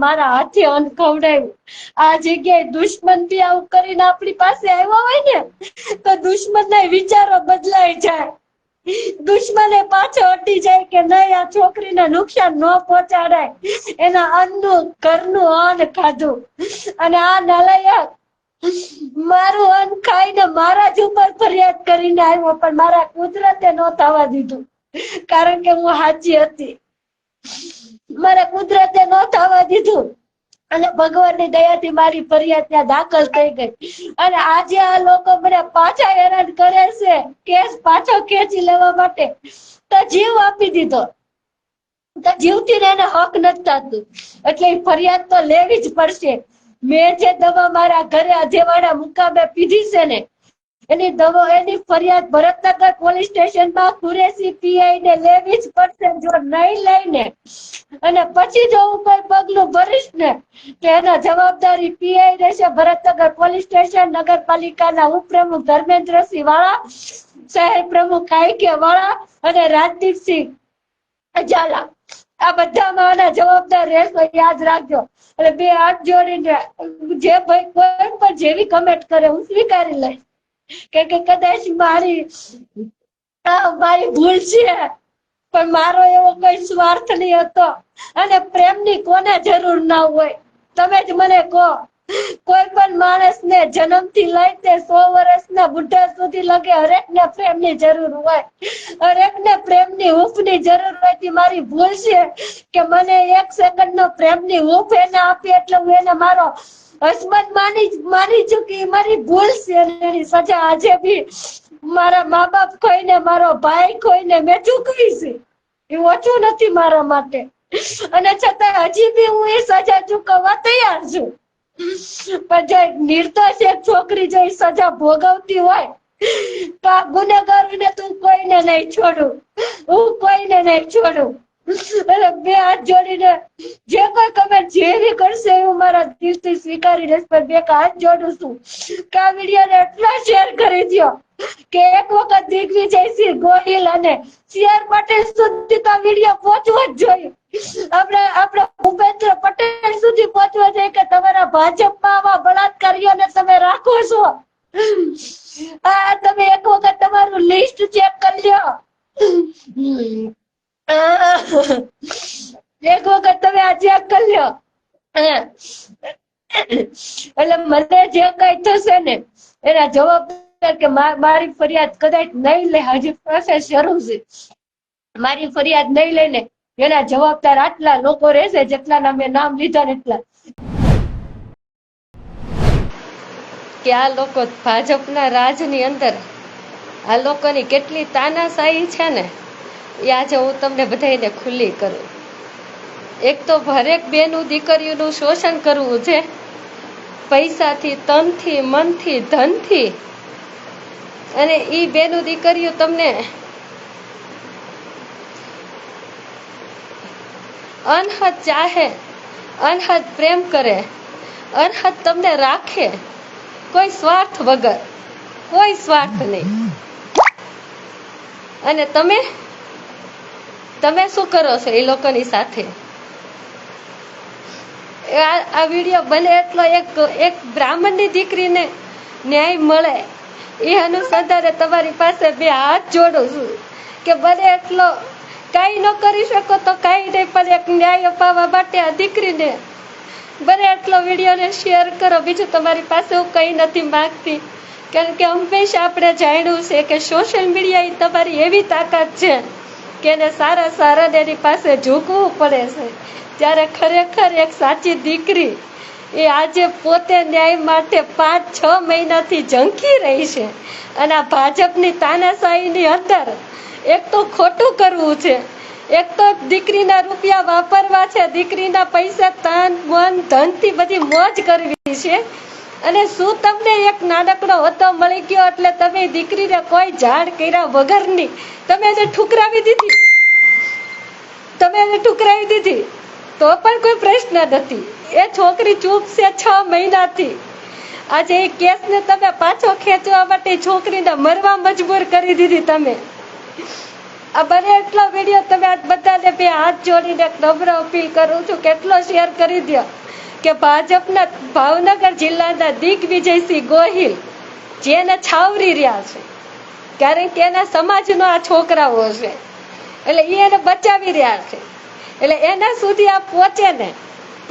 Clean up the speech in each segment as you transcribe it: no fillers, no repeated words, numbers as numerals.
મારા હાથે અન્ન ખવડાવ્યું. આ જગ્યાએ દુશ્મન બી આવું કરીને આપણી પાસે આવ્યો હોય ને તો દુશ્મનના વિચારો બદલાઈ જાય. દુશ્મને પાછો હટી જાય કે નહીં, આ છોકરીને નુકસાન ન પહોંચાડાય, એના અન્નનું ઘરનું અન્ન ખાધું અને આ નાલાયક મારું અન્ન ખાઈને મારા જ ઉપર ફરિયાદ કરીને આવ્યો, પણ મારા કુદરતે ન થવા દીધું કારણ કે હું સાચી હતી. મારા કુદરતે ન થવા દીધું અને ભગવાનની દયાથી મારી ફરિયાદ ત્યાં દાખલ થઈ ગઈ. અને આજે આ લોકો મને પાછા હેરાન કરે છે કેસ પાછો ખેંચી લેવા માટે. તો જીવ આપી દીધો, તો જીવથી એને હક નથી થતું, એટલે ફરિયાદ તો લેવી જ પડશે. મેં જે દવા મારા ઘરે અધેવાડા મુકામે પીધી છે ને એની દવા, એની ફરિયાદ ભરતનગર પોલીસ સ્ટેશનમાં કુરેશી પીઆઈ ને લેવી જ પડશે. જો નહીં લઈને અને પછી જો હું કોઈ પગલું ભરીશ ને તો એના જવાબદારી પીઆઈ રહેશે. ભરતનગર પોલીસ સ્ટેશન, નગરપાલિકાના ઉપપ્રમુખ ધર્મેન્દ્રસિંહ વાળા, શહેર પ્રમુખ આઈકે વાળા અને રાજદીપસિંહ ઝાલા, આ બધામાં આના જવાબદાર રહેશો, યાદ રાખજો. એટલે બે હાથ જોડીને જે ભાઈ કોઈ પણ જેવી કમેન્ટ કરે હું સ્વીકારી લઈશ કે કદાચ મારી ભૂલ છે, પણ મારો એવો કોઈ સ્વાર્થ નહીં હતો. અને પ્રેમની કોને જરૂર ના હોય, તમે જ મને કહો. કોઈ પણ માણસને જન્મથી લઈને 100 વર્ષના બુઢા સુધી લગે હરેકને પ્રેમની જરૂર હોય, હરેકને પ્રેમની હૂંફની જરૂર હોય. મારી ભૂલ છે કે મને 1 સેકન્ડનો પ્રેમની હૂંફ એને આપી એટલે હું એને મારો હસબન્ડ માની ચૂકી. મારી ભૂલ છે અને એની સજા આજે બી મારા મા બાપ ખોઈને, મારો ભાઈ ખોઈને મેં ચૂકવી છે. એ ઓછું નથી મારા માટે, અને છતાં હજી બી હું એ સજા ચૂકવવા તૈયાર છું. પણ જો નિર્દોષ એક છોકરી જો સજા ભોગવતી હોય તો આ ગુનેગારોને તું કોઈને નહીં છોડું, હું કોઈને નહીં છોડું. એટલે બે હાથ જોડીને જે કોઈ કમેન્ટ જેવી કરશે એવું મારા દિલથી સ્વીકારી લઈશ. પણ બે હાથ જોડું છું કે આ વિડીયોને એટલા શેર કરી દો કે એક વખત દિગ્વિજયસિંહ ગોહિલ અને CR પટેલ સુધી તો વિડીયો પહોંચવો જ જોઈએ. આપણે ભૂપેન્દ્ર પટેલ સુધી પહોંચવો જોઈએ કે તમારા ભાજપમાં આવા બળાત્કારીઓને તમે રાખો છો. આ તમે એક વખત તમારું લિસ્ટ ચેક કરી લ્યો. એક વખત તમે આ ચેક કરી લ્યો. એટલે મને જે કઈ થશે ને એના જવાબદાર કે મારી ફરિયાદ કદાચ નહીં લે, હજી પ્રોસેસ શરૂ છે, મારી ફરિયાદ નહીં લઈને એના જવાબદાર આટલા લોકો રહેશે જેટલાના મેં નામ લીધા ને એટલા. કે આ લોકો ભાજપના રાજની અંદર આ લોકોની કેટલી તાનાશાહી છે ને એ આજે હું તમને બધાને ખુલ્લી કરું. એક તો હરેક બેનું દીકરીઓનું શોષણ કરવું છે, પૈસાથી, તનથી, મનથી, ધનથી. અને એ બેનું દીકરીઓ તમને અનહદ ચાહે, અનહદ પ્રેમ કરે, અનહદ તમને રાખે, કોઈ સ્વાર્થ વગર, કોઈ સ્વાર્થ નહીં. અને તમે શું કરો છો એ લોકોની સાથે? આ વિડીયો બને એટલો એક બ્રાહ્મણની દીકરીને ન્યાય મળે એ અનુસંધાને તમારી પાસે બે હાથ જોડું છું કે બને એટલો કાંઈ ન કરી શકો તો કાંઈ નહીં, પણ એક ન્યાય અપાવવા માટે આ દીકરીને બને એટલો વિડીયોને શેર કરો. બીજું તમારી પાસે હું કંઈ નથી માંગતી, કારણ કે હંમેશા આપણે જાણ્યું છે કે સોશિયલ મીડિયા એ તમારી એવી તાકાત છે કે એને સારા એની પાસે ઝૂકવું પડે છે. ત્યારે ખરેખર એક સાચી દીકરી એ આજે પોતે ન્યાય માટે 5-6 મહિનાથી ઝંખી રહી છે. અને આ ભાજપની તાનાશાહીની અંદર એક તો ખોટું કરવું છે, એક તો દીકરીના રૂપિયા વાપરવા છે, દીકરીના પૈસા તન મન ધનથી બધી મોજ કરવી છે. અને શું તમને એક નાનકડો હોદ્દો મળી ગયો એટલે તમે દીકરીને કોઈ જાણ કર્યા વગરની તમે એને ઠુકરાવી દીધી, તો પણ કોઈ પ્રશ્ન નથી. એ છોકરી ચૂપ છે 6 મહિનાથી. આજે એ કેસને તમે પાછો ખેંચવા માટે છોકરીને મરવા મજબૂર કરી દીધી તમે. આ બને એટલો વિડીયો તમે આજ બધાને બે હાથ જોડીને નમ્ર અપીલ કરું છું કેટલો શેર કરી દો કે ભાજપના ભાવનગર જિલ્લાના દિગ્વિજયસિંહ ગોહિલ જેને છાવરી રહ્યા છે, કારણ કે એના સમાજનો આ છોકરાઓ છે, એટલે એને બચાવી રહ્યા છે, એટલે એના સુધી આ પહોંચે ને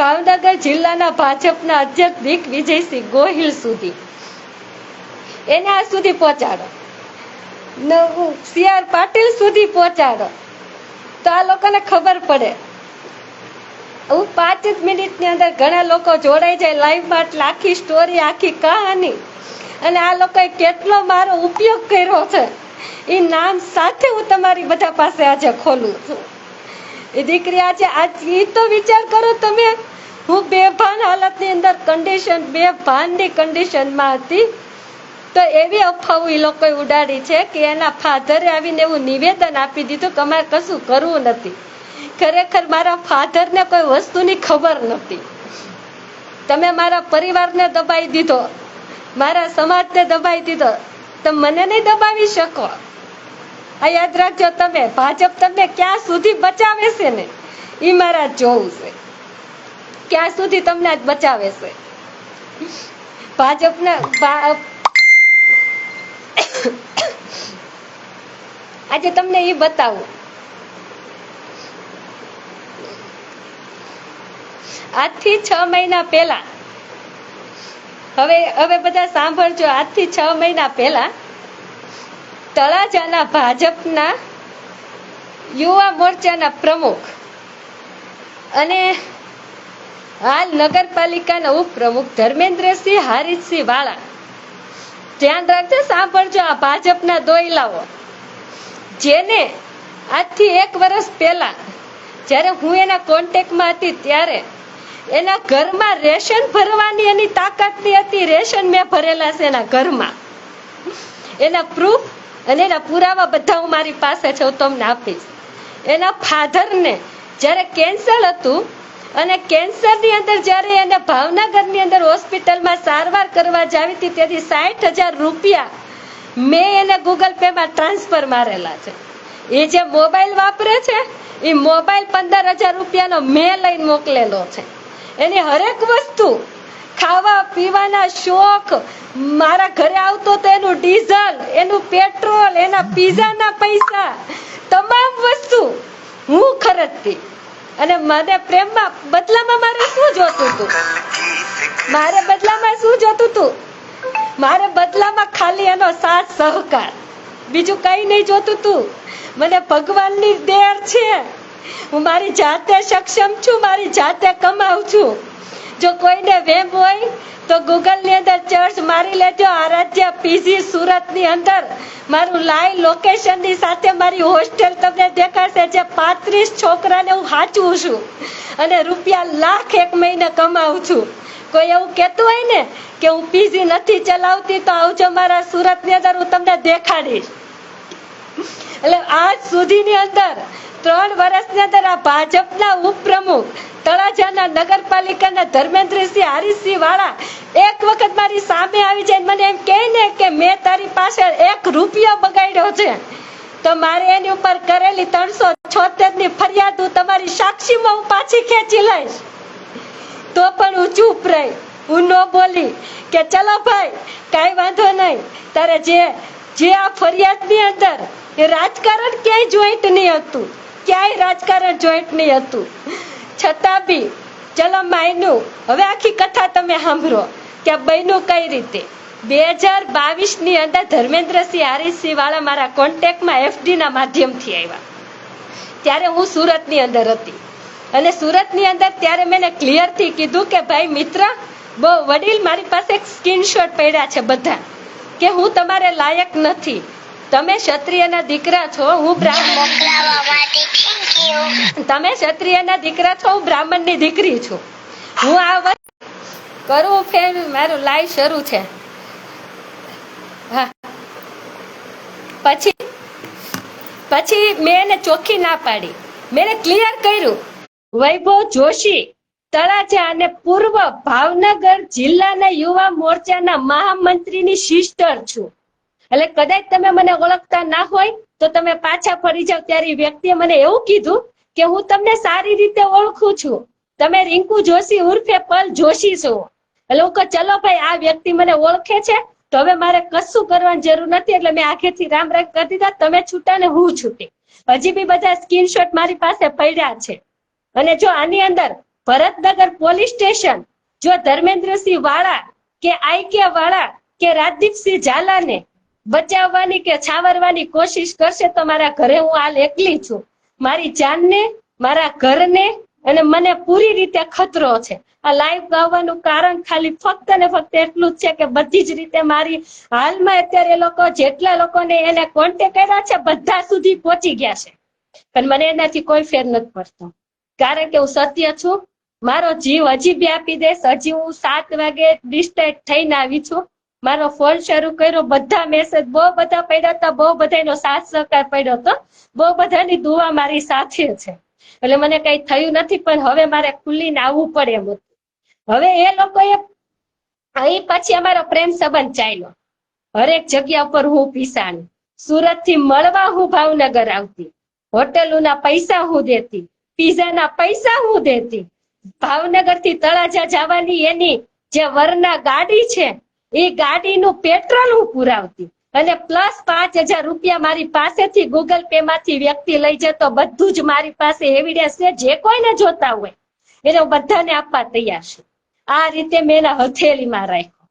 ભાવનગર જિલ્લાના ભાજપના અધ્યક્ષ દિગ્વિજયસિંહ ગોહિલ સુધી, એને આ સુધી પહોંચાડો, CR પાટીલ સુધી પહોંચાડો તો આ લોકોને ખબર પડે. હું 5 જ મિનિટની અંદર ઘણા લોકો જોડાઈ જાય લાઈવમાં, એટલે આખી સ્ટોરી આખી કહાની અને આ લોકોએ કેટલો મારો ઉપયોગ કર્યો છે એ નામ સાથે હું તમારી બધા પાસે આજે ખોલું છું. એ દીકરી આજે એ તો વિચાર કરો તમે, હું બેભાન હાલતની અંદર બેભાનની કન્ડિશનમાં હતી તો એવી અફવાઓ એ લોકોએ ઉડાડી છે કે એના ફાધરે આવીને એવું નિવેદન આપી દીધું કે અમારે કશું કરવું નથી. ખરેખર મારા ફાધરને કોઈ વસ્તુની ખબર નથી. તમે મારા પરિવારને દબાઈ દીધો, મારા સમાજને દબાઈ દીધો, તો મને નહીં દબાવી શકો. આ યાદ રાખજો. તમે ભાજપ તમને ક્યાં સુધી બચાવે છે ને એ મારા જોવું છે, ક્યાં સુધી તમને આજ બચાવે છે. ભાજપના આજે તમને એ બતાવું. આજથી 6 મહિના પહેલા, હવે બધા સાંભળજો, આજથી 6 મહિના પહેલા તળાજાના ભાજપના યુવા મોરચાના પ્રમુખ અને હાલ નગરપાલિકાના ઉપપ્રમુખ ધર્મેન્દ્રસિંહ હારીસિંહ વાળા, ધ્યાન રાખજો, સાંભળજો, આ ભાજપના દોયલાઓ, જેને આજથી 1 વર્ષ પહેલા જ્યારે હું એના કોન્ટેક્ટમાં હતી ત્યારે એના ઘરમાં રેશન ભરવાની એની તાકાત ની હતી. રેશન મેં ભરેલા છે એના ઘરમાં, એના પ્રૂફ અને એના પુરાવા બધા હું મારી પાસે છે, હું તમને આપીશ. એના ફાધરને જ્યારે કેન્સર હતું અને કેન્સરની અંદર જ્યારે એને ભાવનગરની અંદર હોસ્પિટલમાં સારવાર કરવા જાવી હતી તેથી 60,000 રૂપિયા મેં એને ગૂગલ પે માં ટ્રાન્સફર મારેલા છે. એ જે મોબાઈલ વાપરે છે એ મોબાઈલ 15,000 રૂપિયાનો મેં લઈને મોકલેલો છે. એની હરેક વસ્તુ, ખાવા પીવાના શોખ, મારા ઘરે આવતો તો એનું ડીઝલ, એનું પેટ્રોલ, એના પીઝાના પૈસા, તમામ વસ્તુ હું ખરીદતી. અને મને પ્રેમમાં બદલામાં મારે શું જોતું હતું? મારે બદલામાં શું જોતું હતું? મારે બદલામાં ખાલી એનો સાથ સહકાર, બીજું કઈ નહીં જોતું હતું. મને ભગવાનની દેર છે, હું મારી જાતે સક્ષમ છું, મારી જાતે કમાઉં છું. જો કોઈને વેમ હોય તો ગૂગલ ની અંદર સર્ચ મારી લેજો, આરાધ્યા પીજી સુરત ની અંદર મારું લાઈવ લોકેશન ની સાથે મારી હોસ્ટેલ તમને દેખાશે, જે 35 છોકરાને હું હાચું છું અને રૂપિયા લાખ 1 મહિને કમાઉં છું. કોઈ એવું કહેતું હોય ને કે હું પીજી નથી ચલાવતી તો આવજો મારા સુરત ની અંદર, હું તમને દેખાડીશ. એટલે આજ સુધીની અંદર 3 વર્ષની અંદર આ ભાજપના ઉપપ્રમુખ તળાજાના નગરપાલિકાના ધર્મેન્દ્રસિંહ હારીસિંહ વાળા એક વખત મારી સામે આવી જાય મને એમ કહે ને કે મેં તારી પાસે 1 રૂપિયો બગાડ્યો છે તો મારે એની ઉપર કરેલી 376 ની ફરિયાદ હું તમારી સાક્ષીમાં હું પાછી ખેંચી લઈશ. તો પણ હું ચૂપ રહી, હું ન બોલી કે ચલો ભાઈ કઈ વાંધો નહીં, તારે જે આ ફરિયાદની અંદર એ રાજકારણ ક્યાંય જોઈન્ટ નહીં હતું, ક્યાંય રાજકારણ જોઈન્ટ નહીં હતું, છતાં બી ચલો માયનું. હવે આખી કથા તમે સાંભળો કે બન્યું કઈ રીતે. 2022 ની અંદર ધર્મેન્દ્રસિંહ હારીસિંહ વાળા મારા કોન્ટેક્ટમાં FD ના માધ્યમથી આવ્યા. ત્યારે હું સુરતની અંદર હતી અને સુરતની અંદર ત્યારે મેં ક્લિયરથી કીધું કે ભાઈ મિત્ર, બહુ વડીલ, મારી પાસે એક સ્ક્રીનશોટ પડ્યા છે બધા કે હું તમારે લાયક નથી, તમે ક્ષત્રિયના દીકરા છો, હું બ્રાહ્મણ, તમે ક્ષત્રિયના દીકરા છો, હું બ્રાહ્મણની દીકરી છું. હું આ વાત કરું ફેર મારું લાઈવ શરૂ છે. હા, પછી મેં એને ચોખ્ખી ના પાડી, મેં ક્લિયર કર્યું. વૈભવ જોશી તળાજા અને પૂર્વ ભાવનગર જિલ્લાના યુવા મોરચાના મહામંત્રીની સિસ્ટર છું. એટલે કદાચ તમે મને ઓળખતા ના હોય તો તમે પાછા ફરી જાવ. ત્યારે એ વ્યક્તિએ મને એવું કીધું કે હું તમને સારી રીતે ઓળખું છું, તમે રિંકુ જોશી ઉર્ફે પલ જોશી છો. એટલે હું કહું ચલો ભાઈ, આ વ્યક્તિ મને ઓળખે છે તો હવે મારે કશું કરવાની જરૂર નથી. એટલે મેં આખેથી રામ રામ કરી દીધા. તમે છૂટા ને હું છૂટી. હજી બી બધા સ્ક્રીનશોટ મારી પાસે પડ્યા છે. અને જો આની અંદર ભરતનગર પોલીસ સ્ટેશન જો ધર્મેન્દ્રસિંહ વાળા કે આઈકે વાળા કે રાજદીપસિંહ ઝાલાને બચાવવાની કે છાવરવાની કોશિશ કરશે તો મારા ઘરે હું હાલ એકલી છું. મારી જાનને, મારા ઘરને અને મને પૂરી રીતે ખતરો છે. આ લાઈવ આવવાનું કારણ ખાલી ફક્ત ને ફક્ત એટલું જ છે કે બધી જ રીતે મારી હાલમાં અત્યારે એ લોકો જેટલા લોકોને એને કોન્ટેક્ટ કર્યા છે બધા સુધી પહોંચી ગયા છે, પણ મને એનાથી કોઈ ફેર નથી પડતો. કારણ કે હું સત્ય છું. મારો જીવ હજી બી આપી દઈશ. હજી હું 7 વાગે ડિસ્ચાર્જ થઈને આવી છું. મારો ફોન શરૂ કર્યો, બધા મેસેજ બહુ બધા પડ્યા હતા, બહુ બધાનો સાથ સહકાર પડ્યો હતો, બહુ બધાની દુઆ મારી સાથે છે. એટલે મને કઈ થયું નથી, પણ હવે મારે ખુલ્લીને આવવું પડે એમ હતું. હવે એ લોકોએ અહીં પછી અમારો પ્રેમ સંબંધ ચાલ્યો. હરેક જગ્યા પર હું પીસાણી. સુરત થી મળવા હું ભાવનગર આવતી, હોટેલોના પૈસા હું દેતી, પીઝાના પૈસા હું દેતી, ભાવનગર થી તળાજા જવાની એની જે વરના ગાડી છે એ ગાડીનું પેટ્રોલ હું પુરાવતી, અને પ્લસ 5,000 રૂપિયા મારી પાસેથી ગૂગલ પે માંથી વ્યક્તિ લઈ જતો. બધું જ મારી પાસે એવિડન્સ છે. જે કોઈને જોતા હોય એને બધાને આપવા તૈયાર છું. આ રીતે મેં એના હથેળીમાં રાખ્યો.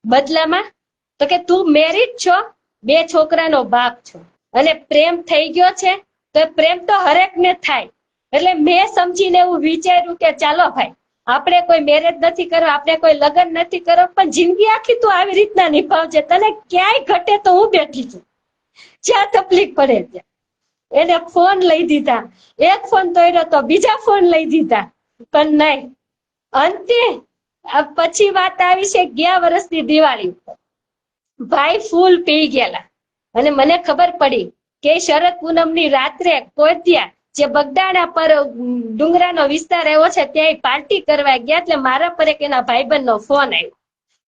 બદલામાં તો કે તું મેરિડ છો, 2 છોકરાનો બાપ છો, અને પ્રેમ થઈ ગયો છે તો પ્રેમ તો હરેકને થાય. એટલે મેં સમજીને એવું વિચાર્યું કે ચાલો ભાઈ, આપણે કોઈ મેરેજ નથી કરવા, આપણે કોઈ લગ્ન નથી કરવા, પણ જિંદગી આખી તું આવી રીતના નિભાવજે. તને ક્યાંય ઘટે તો હું બેઠી છું, જ્યાં તકલીફ પડે ત્યાં. એને ફોન લઈ દીધા, એક ફોન તોડ્યો તો બીજા ફોન લઈ દીધા, પણ નહીં. અંતે પછી વાત આવી છે ગયા વર્ષની દિવાળી ઉપર. ભાઈ ફૂલ પી ગયેલા અને મને ખબર પડી કે શરદ પૂનમની રાત્રે કોત્યા જે બગદાણા પર ડુંગરાનો વિસ્તાર એવો છે ત્યાં પાર્ટી કરવા ગયા. એટલે મારા પર એક એના ભાઈબંધનો ફોન આવ્યો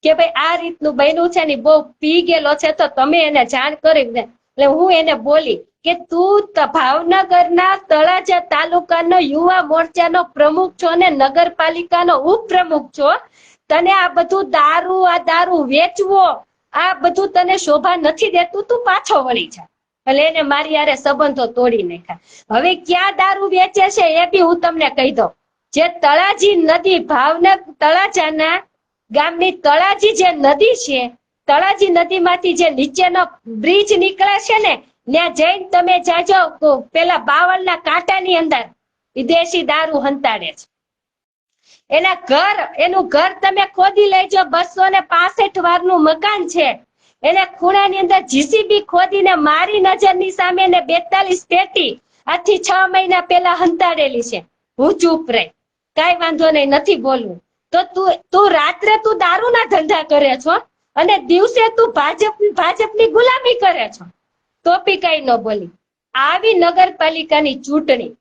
કે ભાઈ આ રીતનું બન્યું છે ને બહુ પી ગયેલો છે તો તમે એને જાણ કરી દે. એટલે હું એને બોલી કે તું ભાવનગરના તળાજા તાલુકાનો યુવા મોરચાનો પ્રમુખ છો ને નગરપાલિકાનો ઉપપ્રમુખ છો. તને આ બધું દારૂ વેચવો આ બધું તને શોભા નથી દેતું, તું પાછો વળી જા. એટલે એને મારી યારે સંબંધો તોડી નાખ્યા. હવે ક્યાં દારૂ વેચે છે એ બી હું તમને કહી દઉં. જે તળાજી નદી, ભાવનગર તળાજાના ગામની તળાજી જે નદી છે, તળાજી નદીમાંથી જે નીચેનો બ્રિજ નીકળે છે ને, ત્યાં જઈને તમે જાજો. પેલા બાવળના કાંટાની અંદર વિદેશી દારૂ હંતાડે છે. એનું ઘર તમે ખોદી લેજો. 265 વારનું મકાન છે. એને ખૂણાની અંદર જીસીબી ખોદીને મારી નજરની સામે 42 પેટી આજથી 6 મહિના પહેલા હંતાડેલી છે. હું ચૂપ રહી, કઈ વાંધો નહીં, નથી બોલવું. તો તું રાત્રે તું દારૂના ધંધા કરે છો અને દિવસે તું ભાજપની ગુલામી કરે છો, તો બી કઈ ન બોલી. આવી નગરપાલિકાની ચૂંટણી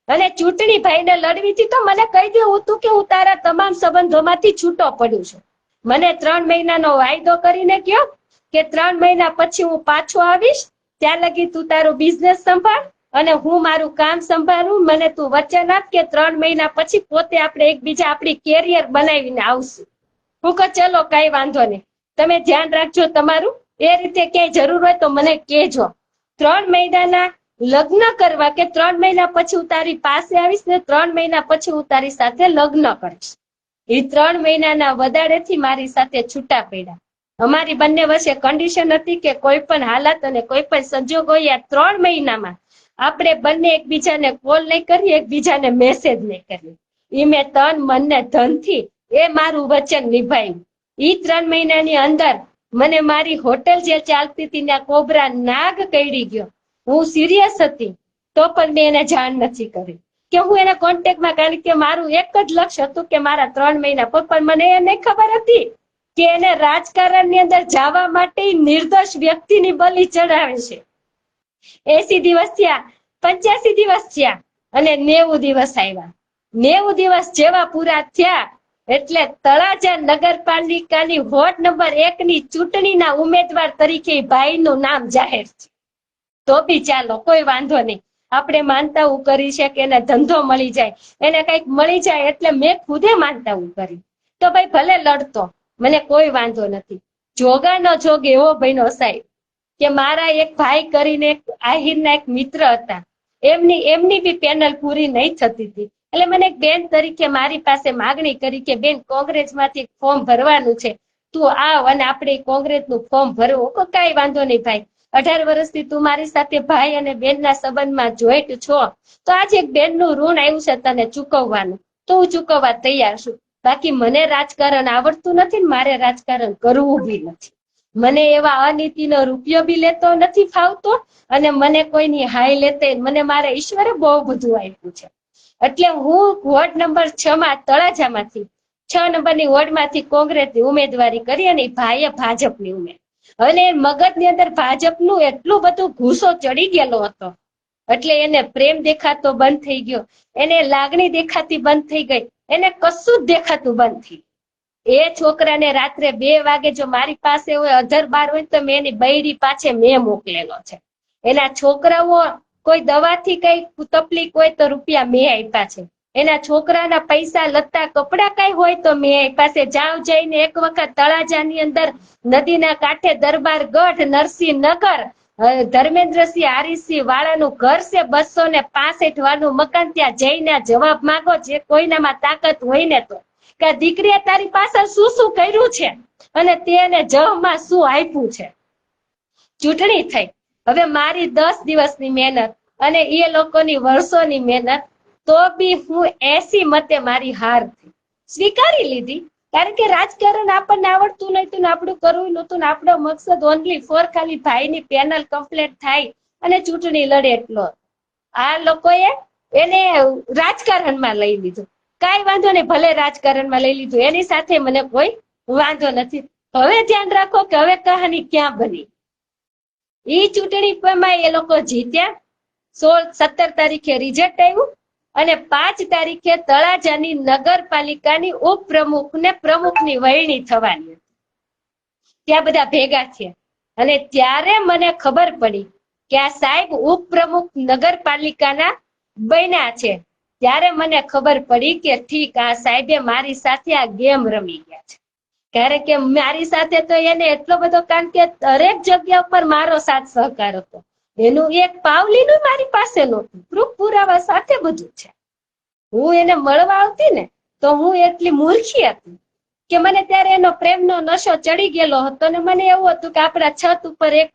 અને ચૂંટણી ભાઈને લડવી હતી તો મને કહી દેવું હતું કે હું તારા તમામ સંબંધોમાંથી છૂટો પડ્યું છું. મને 3 મહિનાનો વાયદો કરીને ગયો કે 3 મહિના પછી હું પાછો આવીશ, ત્યાં લગી તું તારું બિઝનેસ સંભાળ અને હું મારું કામ સંભાળું. મને તું વચન આપ કે 3 મહિના પછી પોતે આપણે એકબીજા આપણી કેરિયર બનાવીને આવશું. હું કહું ચલો કઈ વાંધો નહીં, તમે ધ્યાન રાખજો તમારું. એ રીતે ક્યાંય જરૂર હોય તો મને કહેજો. 3 મહિનાના લગ્ન કરવા કે 3 મહિના પછી હું તારી પાસે આવીશ ને 3 મહિના પછી હું તારી સાથે લગ્ન કરીશ. એ 3 મહિનાના વધારેથી મારી સાથે છૂટા પડ્યા. અમારી બંને વચ્ચે કન્ડિશન હતી કે કોઈ પણ હાલત અને કોઈ પણ સંજોગ હોય, આ 3 મહિનામાં આપણે બંને એકબીજાને કોલ નહીં કરીએ, એકબીજાને મેસેજ નહીં કરીએ. એ મેં તન મનને ધનથી એ મારું વચન નિભાવ્યું. એ 3 મહિનાની અંદર મને મારી હોટેલ જે ચાલતી હતી ત્યાં કોબરા નાગ કરડી ગયો. હું સિરિયસ હતી તો પણ મેં એને જાણ નથી કરી કે હું એના કોન્ટેક્ટમાં, કારણ કે મારું એક જ લક્ષ્ય હતું કે મારા 3 મહિના પણ મને એ નહીં ખબર હતી કે એને રાજકારણની અંદર જવા માટે નિર્દોષ વ્યક્તિની બલી ચડાવે છે. 80 દિવસ થયા, 85 દિવસ થયા અને 90 દિવસ આવ્યા. 90 દિવસ જેવા પૂરા થયા એટલે તળાજા નગરપાલિકાની વોર્ડ નંબર 1 ની ચૂંટણીના ઉમેદવાર તરીકે ભાઈનું નામ જાહેર છે. તો બી ચાલો, કોઈ વાંધો નહીં. આપણે માનતાઓ કરી છે કે એને ધંધો મળી જાય, એને કંઈક મળી જાય, એટલે મેં ખુદે માનતાઓ કરી. તો ભાઈ ભલે લડતો, મને કોઈ વાંધો નથી. જોગા ન જોગ એવો બન્યો સાહેબ કે મારા એક ભાઈ કરીને એક આહિરના એક મિત્ર હતા, એમની બી પેનલ પૂરી નહીં થતી હતી. એટલે મને એક બેન તરીકે મારી પાસે માગણી કરી કે બેન, કોંગ્રેસમાંથી ફોર્મ ભરવાનું છે, તું આવ અને આપણે કોંગ્રેસનું ફોર્મ ભરવું. કાંઈ વાંધો નહીં ભાઈ, 18 વર્ષથી તું મારી સાથે ભાઈ અને બેનના સંબંધમાં જોઈન્ટ છો, તો આજે એક બેનનું ઋણ આવ્યું છે તને ચૂકવવાનું, તો હું ચૂકવવા તૈયાર છું. બાકી મને રાજકારણ આવડતું નથી ને મારે રાજકારણ કરવું બી નથી. મને એવા અનીતિનો રૂપિયો બી લેતો નથી ફાવતો, અને મને કોઈની હાય લેતે મને મારા ઈશ્વરે બહુ બધું આપ્યું છે. એટલે હું વોર્ડ નંબર 6 માં તળાજામાંથી 6 નંબરની વોર્ડમાંથી કોંગ્રેસની ઉમેદવારી કરી અને ભાઈએ ભાજપની ઉમેદ. અને મગજની અંદર ભાજપનું એટલું બધું ઘૂસો ચડી ગયેલો હતો, એટલે એને પ્રેમ દેખાતો બંધ થઈ ગયો, એને લાગણી દેખાતી બંધ થઈ ગઈ, એને કશું જ દેખાતું બંધ થઈ. એ છોકરાને રાત્રે 2 વાગે જો મારી પાસે હોય, 18-12 હોય, તો મેં એની બૈરી પાછે મેં મોકલેલો છે. એના છોકરાઓ કોઈ દવાથી કઈ તકલીફ હોય તો રૂપિયા મેં આપ્યા છે. એના છોકરાના પૈસા લત્તા કપડા કઈ હોય તો મેં આપ્યા છે. જાવ જઈને એક વખત તળાજાની અંદર નદીના કાંઠે દરબાર ગઢ નરસિંહનગર ધર્મેન્દ્રસિંહ હારીસિંહ વાળાનું ઘર છે, 265 વાળનું મકાન, ત્યાં જઈને જવાબ માંગો જે કોઈનામાં તાકાત હોય ને તો, કે દીકરીએ તારી પાછળ શું શું કર્યું છે અને તેને જહમાં શું આપ્યું છે. ચૂંટણી થઈ, હવે મારી 10 દિવસની મહેનત અને એ લોકોની વર્ષોની મહેનત, તો બી હું 80 મતે મારી હાર સ્વીકારી લીધી. કારણ કે રાજકારણ આપણને આવડતું નહોતું ને આપણું કરવું નહોતું ને આપણો મકસદ ઓનલી ફોર ખાલી ભાઈની પેનલ કમ્પ્લીટ થાય અને ચૂંટણી લડે એટલો. આ લોકોએ એને રાજકારણમાં લઈ લીધું. કાંઈ વાંધો નહીં, ભલે રાજકારણમાં લઈ લીધું, એની સાથે મને કોઈ વાંધો નથી. હવે ધ્યાન રાખો કે હવે કહાની ક્યાં બની. ઈ ચૂંટણીમાં એ લોકો જીત્યા, 17 તારીખે રિઝલ્ટ આવ્યું અને 5 તારીખે તળાજાની નગરપાલિકાની ઉપપ્રમુખ ને પ્રમુખની વરણી થવાની હતી. ત્યાં બધા ભેગા થયા અને ત્યારે મને ખબર પડી કે આ સાહેબ ઉપપ્રમુખ નગરપાલિકાના બન્યા છે. ત્યારે મને ખબર પડી કે ઠીક, આ સાહેબે મારી સાથે આ ગેમ રમી ગયા છે. કારણ કે મારી સાથે તો એને એટલો બધો, કારણ કે દરેક જગ્યા ઉપર મારો સાથ સહકાર હતો. એનું એક પાવલીનું મારી પાસે નહોતું, પ્રૂફ પુરાવા સાથે બધું છે. હું એને મળવા આવતી ને તો હું એટલી મૂર્ખી હતી કે મને ત્યારે એનો પ્રેમનો નશો ચડી ગયેલો હતો ને મને એવું હતું કે આપણા છત ઉપર એક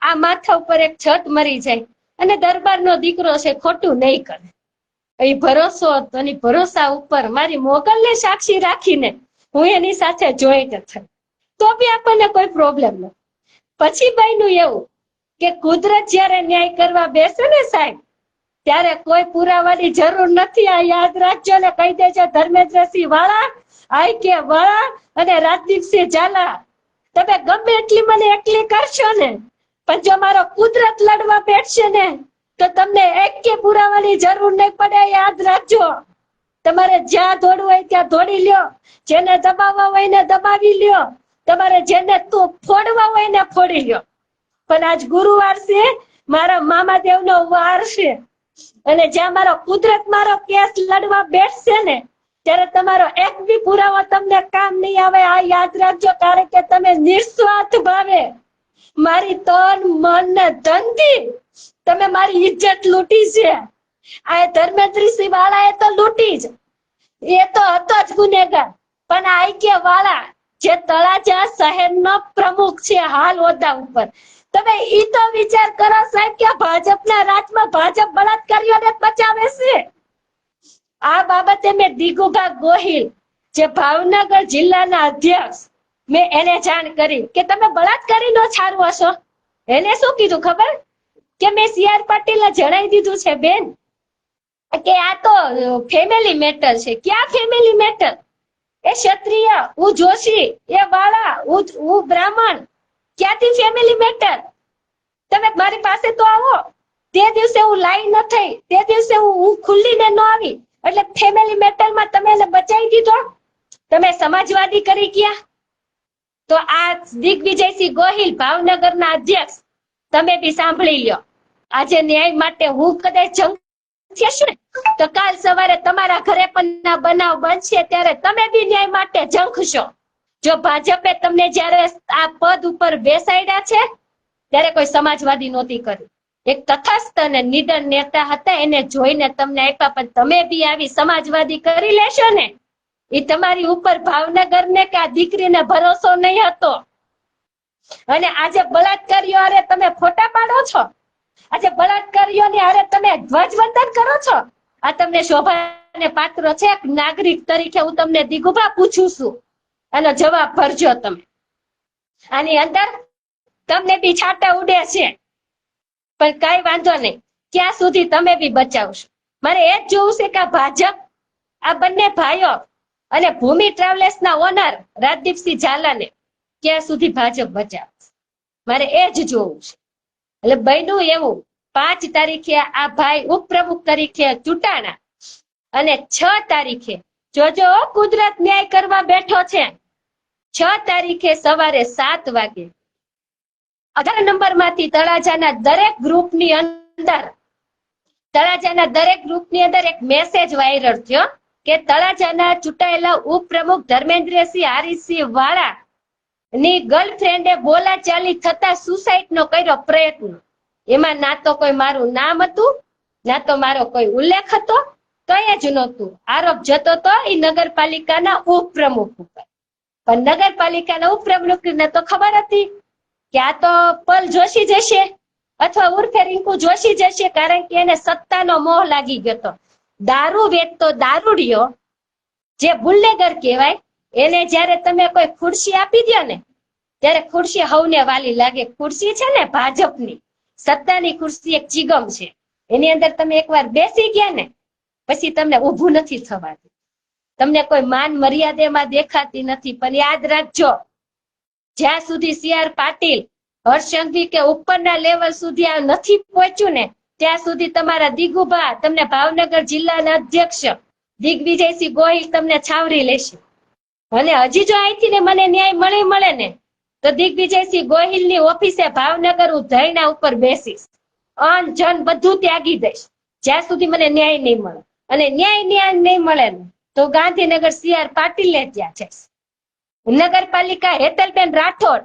આ માથા ઉપર એક છત મરી જાય અને દરબારનો દીકરો છે, ખોટું નહીં કરે. એ ભરોસો હતો અને ભરોસા ઉપર મારી મોગલને સાક્ષી રાખીને હું એની સાથે જોઈન્ટ થઈ, તો બી આપણને કોઈ પ્રોબ્લેમ નથી. પછી બન્યું એવું કે કુદરત જયારે ન્યાય કરવા બેસે ને સાહેબ, ત્યારે કોઈ પુરાવાની જરૂર નથી. આ યાદ રાખજો ને કહી દેજો ધર્મેન્દ્રસિંહ વાળા, આઈ કે વાળા અને રાજદીપસિંહ ઝાલા, તમે ગમે એટલી મને એકલી કરશો ને, પણ જો મારો કુદરત લડવા બેઠશે ને તો તમને એક કે પુરાવાની જરૂર નહીં પડે. યાદ રાખજો, તમારે જ્યાં દોડવું હોય ત્યાં દોડી લ્યો, જેને દબાવવા હોય ને દબાવી લ્યો, તમારે જેને ફોડવા હોય ને ફોડી લ્યો. પણ આજ ગુરુવાર છે, મારા મામાદેવનો વાર છે, અને જ્યાં મારો કુદરત મારો કેસ લડવા બેઠશે ને ત્યારે તમારો એક બી પુરાવો તમને કામ નહીં આવે. આ યાદ રાખજો, કારણ કે તમે નિસ્વાર્થ ભાવે મારી તન મન ને ધનથી તમે મારી ઇજ્જત લૂંટી છે. આ ધર્મેન્દ્રસિંહ વાળાએ તો લૂંટી જ, એ તો હતો જ ગુનેગાર. પણ આઈ કે વાળા જે તળાજા શહેરનો પ્રમુખ છે હાલ હોદ્દા ઉપર, તમે ઈ તો વિચાર કરો સાહેબ કે ભાજપના રાજમાં ભાજપ બળાત્કારીઓને બચાવે છે. આ બાબતે મેં દિગુભા ગોહિલ, જે ભાવનગર જિલ્લાના અધ્યક્ષ, મેં એને જાણ કરી કે તમે બળાત્કારી નો છારવો છો. એને શું કીધું ખબર કે મેં CR પાટીલે જણાવી દીધું છે બેન કે આ તો ફેમિલી મેટર છે. ક્યાં ફેમિલી મેટર? એ ક્ષત્રિય, હું જોશી, એ વાળા, હું બ્રાહ્મણ, ક્યાંથી ફેમિલી મેટર? તમે મારી પાસે તો આવો. તે દિવસે હું લાઈ ન થઈ, તે દિવસે હું ખુલ્લીને ન આવી, એટલે ફેમિલી મેટરમાં તમે એને બચાવી દીધો. તમે સમાજવાદી કરી ગયા. તો આ દિગ્વિજયસિંહ ગોહિલ ભાવનગરના અધ્યક્ષ, તમે બી સાંભળી લ્યો, આજે ન્યાય માટે હું કદાચ જંગ થશે ને તો કાલ સવારે તમારા ઘરે પણ ના બનાવ બનશે ત્યારે તમે બી ન્યાય માટે ઝંખશો. જો ભાજપે તમને જયારે આ પદ ઉપર બેસાડ્યા છે ત્યારે કોઈ સમાજવાદી નહોતી કરી, એક તટસ્થ અને નિડર નેતા હતા, એને જોઈને તમને આપ્યા. પણ તમે બી આવી સમાજવાદી કરી લેશો ને, એ તમારી ઉપર ભાવનગર ને કે આ દીકરીને ભરોસો નહીં હતો. અને આજે બળાત્કારીઓ હારે તમે ફોટા પાડો છો, આજે બળાત્કારીઓની હારે તમે ધ્વજવંદન કરો છો, આ તમને શોભાને પાત્ર છે? એક નાગરિક તરીકે હું તમને દિગુભા પૂછું છું, આનો જવાબ ભરજો તમે. આની અંદર તમને બી છાંટા ઉડે છે, પણ કઈ વાંધો નહીં, ક્યાં સુધી તમે બી બચાવશો? મારે એ જ જોવું છે કે ભાજપ, આ બંને ભાઈઓ અને ભૂમિ ટ્રાવેલ્સ ના ઓનર રાજદીપસિંહ ઝાલાને ક્યાં સુધી ભાજપ બચાવશે, મારે એ જ જોવું છે. એટલે બન્યું એવું, 5 તારીખે આ ભાઈ ઉપપ્રમુખ તરીકે ચૂંટાણા અને 6 તારીખે જોજો કુદરત ન્યાય કરવા બેઠો છે. 6 તારીખે સવારે 7 વાગે 18 નંબર માંથી તળાજાના દરેક ગ્રુપની અંદર એક મેસેજ વાયરલ થયો કે તળાજાના ચૂંટાયેલા ઉપપ્રમુખ ધર્મેન્દ્રસિંહ હારીસિંહ વાળા ની ગર્લફ્રેન્ડે બોલાચાલી થતા સુસાઇડ નો કર્યો પ્રયત્ન. એમાં ના તો કોઈ મારું નામ હતું, ના તો મારો કોઈ ઉલ્લેખ હતો, કઈ જ નહોતું. આરોપ જતો તો એ નગરપાલિકાના ઉપપ્રમુખ ઉપર. પણ નગરપાલિકાના ઉપપ્રમુખને તો ખબર હતી કે આ તો પલ જોશી જશે અથવા ઉર્ફે રિંકુ જોશી જશે, કારણ કે એને સત્તાનો મોહ લાગી ગયો હતો. દારૂ વેચતો દારૂડિયો, જે બુલ્લેગર કહેવાય, એને જયારે તમે કોઈ ખુરશી આપી દો ને ત્યારે ખુરશી હવને વાલી લાગે. ખુરશી છે ને ભાજપની સત્તાની ખુરશી, એક ચિગમ છે, એની અંદર તમે એકવાર બેસી ગયા ને પછી તમને ઊભું નથી થવાતું, તમને કોઈ માન મર્યાદામાં દેખાતી નથી. પણ યાદ રાખજો, જ્યાં સુધી CR પાટીલ, હર્ષ સંઘવી કે ઉપરના લેવલ સુધી આ નથી પહોંચ્યું ને ત્યાં સુધી તમારા દિગુભા, તમને ભાવનગર જિલ્લાના અધ્યક્ષ દિગ્વિજયસિંહ ગોહિલ તમને છાવરી લેશે. અને હજી જો અહીંથી ને મને ન્યાય મળે ને તો દિગ્વિજયસિંહ ગોહિલ ની ઓફિસે ભાવનગર હું ધરણા ઉપર બેસીશ, અન જન બધું ત્યાગી દઈશ, જ્યાં સુધી મને ન્યાય નહીં મળે. અને ન્યાય નહીં મળે ને તો ગાંધીનગર CR પાટીલ ને ત્યાં જઈશ. નગરપાલિકા હેતલબેન રાઠોડ,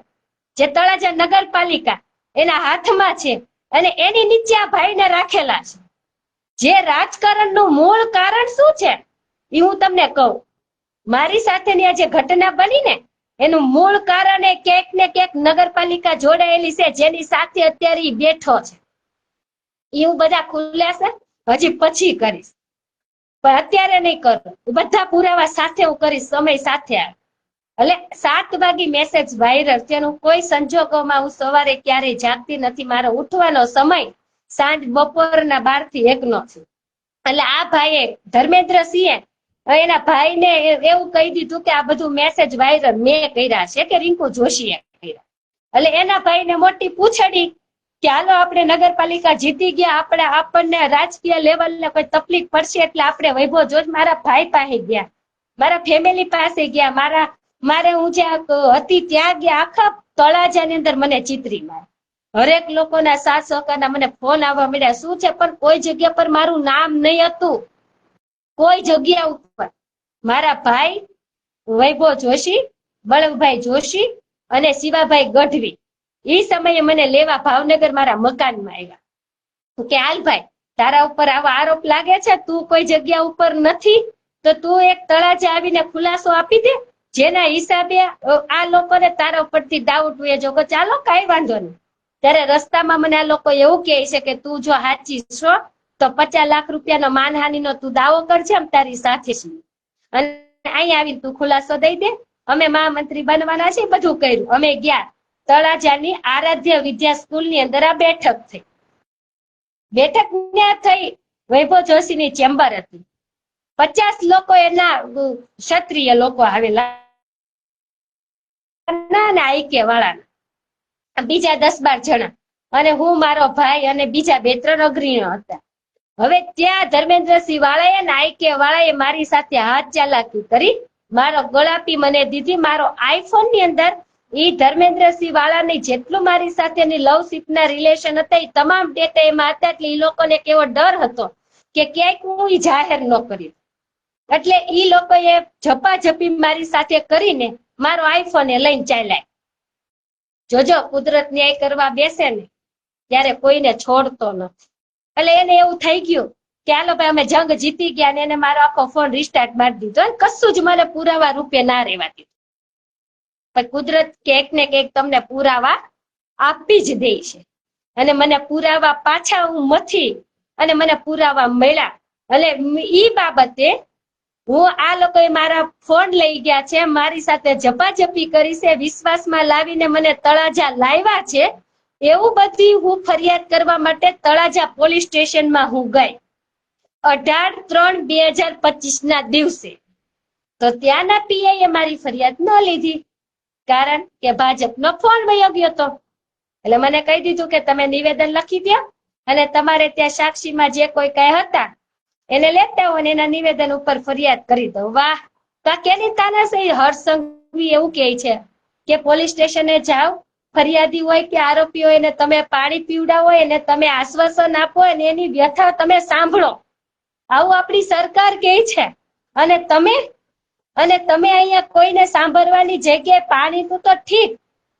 જે તળાજા નગરપાલિકા એના હાથમાં છે અને એની નીચે આ ભાઈને રાખેલા છે. જે રાજકારણનું મૂળ કારણ શું છે એ હું તમને કહું. મારી સાથેની આ જે ઘટના બની ને એનું મૂળ કારણ એ ક્યાંક ને ક્યાંક નગરપાલિકા જોડાયેલી છે, જેની સાથે અત્યારે ઈ બેઠો છે. એ હું બધા ખુલાસા હજી પછી કરીશ, પણ અત્યારે નહીં કરું. બધા પુરાવા સાથે હું કરીશ, સમય સાથે આવે. એટલે 7 વાગે મેસેજ વાયરલ થયો. કોઈ સંજોગોમાં હું સવારે ક્યારેય જાગતી નથી, મારો ઉઠવાનો સમય સાંજ બપોરના 12 થી 1 નો છે. એટલે આ ભાઈએ ધર્મેન્દ્રસિંહે એના ભાઈને એવું કહી દીધું કે આ બધું મેસેજ વાયરલ મેં કર્યા છે કે રિંકુ જોશીએ કર્યા. એટલે એના ભાઈને મોટી પૂછડી કે હાલો આપણે નગરપાલિકા જીતી ગયા, આપણને રાજકીય લેવલને કોઈ તકલીફ પડશે એટલે આપણે વૈભવ જોશ. મારા ભાઈ પાસે ગયા, મારા ફેમિલી પાસે ગયા, મારે હું જ્યાં હતી ત્યાં ગયા. આખા તળાજાની અંદર મને ચિતરી માર, હરેક લોકોના સાથ સહકારના મને ફોન આવવા મળ્યા. શું છે, પણ કોઈ જગ્યા પર મારું નામ નહીં હતું. કોઈ જગ્યા ઉપર મારા ભાઈ વૈભવ જોશી, બળવભાઈ જોશી અને શિવાભાઈ ગઢવી એ સમયે મને લેવા ભાવનગર મારા મકાનમાં આવ્યા કે હાલ ભાઈ, તારા ઉપર આવો આરોપ લાગે છે, તું કોઈ જગ્યા ઉપર નથી, તો તું એક તળાજા આવીને ખુલાસો આપી દે, જેના હિસાબે આ લોકોને તારા ઉપરથી ડાઉટ હોય. જો ચાલો કઈ વાંધો નહીં. ત્યારે રસ્તામાં મને આ લોકો એવું કહે છે કે તું જો સાચી છો તો 50 લાખ રૂપિયાનો માનહાનિનો તું દાવો કરજે, અમે તારી સાથે છીએ અને અહીંયા આવીને તું ખુલાસો દઈ દે. અમે મહામંત્રી બનવાના છે. બધું કર્યું. અમે ગયા તળાજાની આરાધ્ય વિદ્યા સ્કૂલની અંદર આ બેઠક થઈ. બેઠક ત્યાં થઈ, વૈભવ જોશીની ચેમ્બર હતી. 50 લોકો એના ક્ષત્રિય લોકો આવેલા ના આઈકે વાળા, બીજા 10-12 જણા, અને હું, મારો ભાઈ અને બીજા 2-3 અગ્રણીઓ હતા. હવે ત્યાં ધર્મેન્દ્રસિંહ વાળાએ ને આઈકે વાળાએ મારી સાથે હાથ ચાલાકી કરી, મારો ગળાપી મને દીધી. મારો આઈફોન ની અંદર ઈ ધર્મેન્દ્રસિંહ વાળાની જેટલું મારી સાથેની લવશીપના રિલેશન હતા એ તમામ ડેટા એમાં હતા. એટલે ઈ લોકોને કેવો ડર હતો કે ક્યાંક હું ઈ જાહેર ન કરી, એટલે ઈ લોકોએ ઝપાઝપી મારી સાથે કરીને મારો આઈફોન લઈને ચાલ્યા. જોજો કુદરત ન્યાય કરવા બેસે ને ત્યારે કોઈને છોડતો નથી. એટલે એને એવું થઈ ગયું કે હાલો ભાઈ અમે જંગ જીતી ગયા ને એને મારો આખો ફોન રિસ્ટાર્ટ મારી દીધો. કશું જ મને પુરાવા રૂપે ના રહેવા દીધું. પણ કુદરત ક્યાંક ને ક્યાંક તમને પુરાવા આપી જ દે છે, અને મને પુરાવા પાછા હું મથી અને મને પુરાવા મળ્યા. એટલે ઈ બાબતે હું આ લોકોએ મારા ફોન લઈ ગયા છે, મારી સાથે ઝપાઝપી કરી છે, વિશ્વાસમાં લાવીને મને તળાજા લાવ્યા છે. એવું બધી હું ફરિયાદ કરવા માટે તળાજા પોલીસ સ્ટેશનમાં હું ગઈ 18/3/2025 ના દિવસે. તો ત્યાંના પીઆઈએ મારી ફરિયાદ ન લીધી, કારણ કે ભાજપનો ફોન વયો ગયો હતો. એટલે મને કહી દીધું કે તમે નિવેદન લખી દો અને તમારે ત્યાં સાક્ષીમાં જે કોઈ કઈ હતા એને લેતા હોય ને એના નિવેદન ઉપર ફરિયાદ કરી દો. વાહ, કા કેની તાનાશાહી? હર્ષ એવું કહે છે કે પોલીસ સ્ટેશને જાઓ, ફરિયાદી હોય કે આરોપી હોય એને તમે પાણી પીવડાવો, એને તમે આશ્વાસન આપો અને એની વ્યથા તમે સાંભળો. આવું આપણી સરકાર કહે છે. અને તમે અહીંયા કોઈને સાંભળવાની જગ્યાએ પાણીનું તો ઠીક,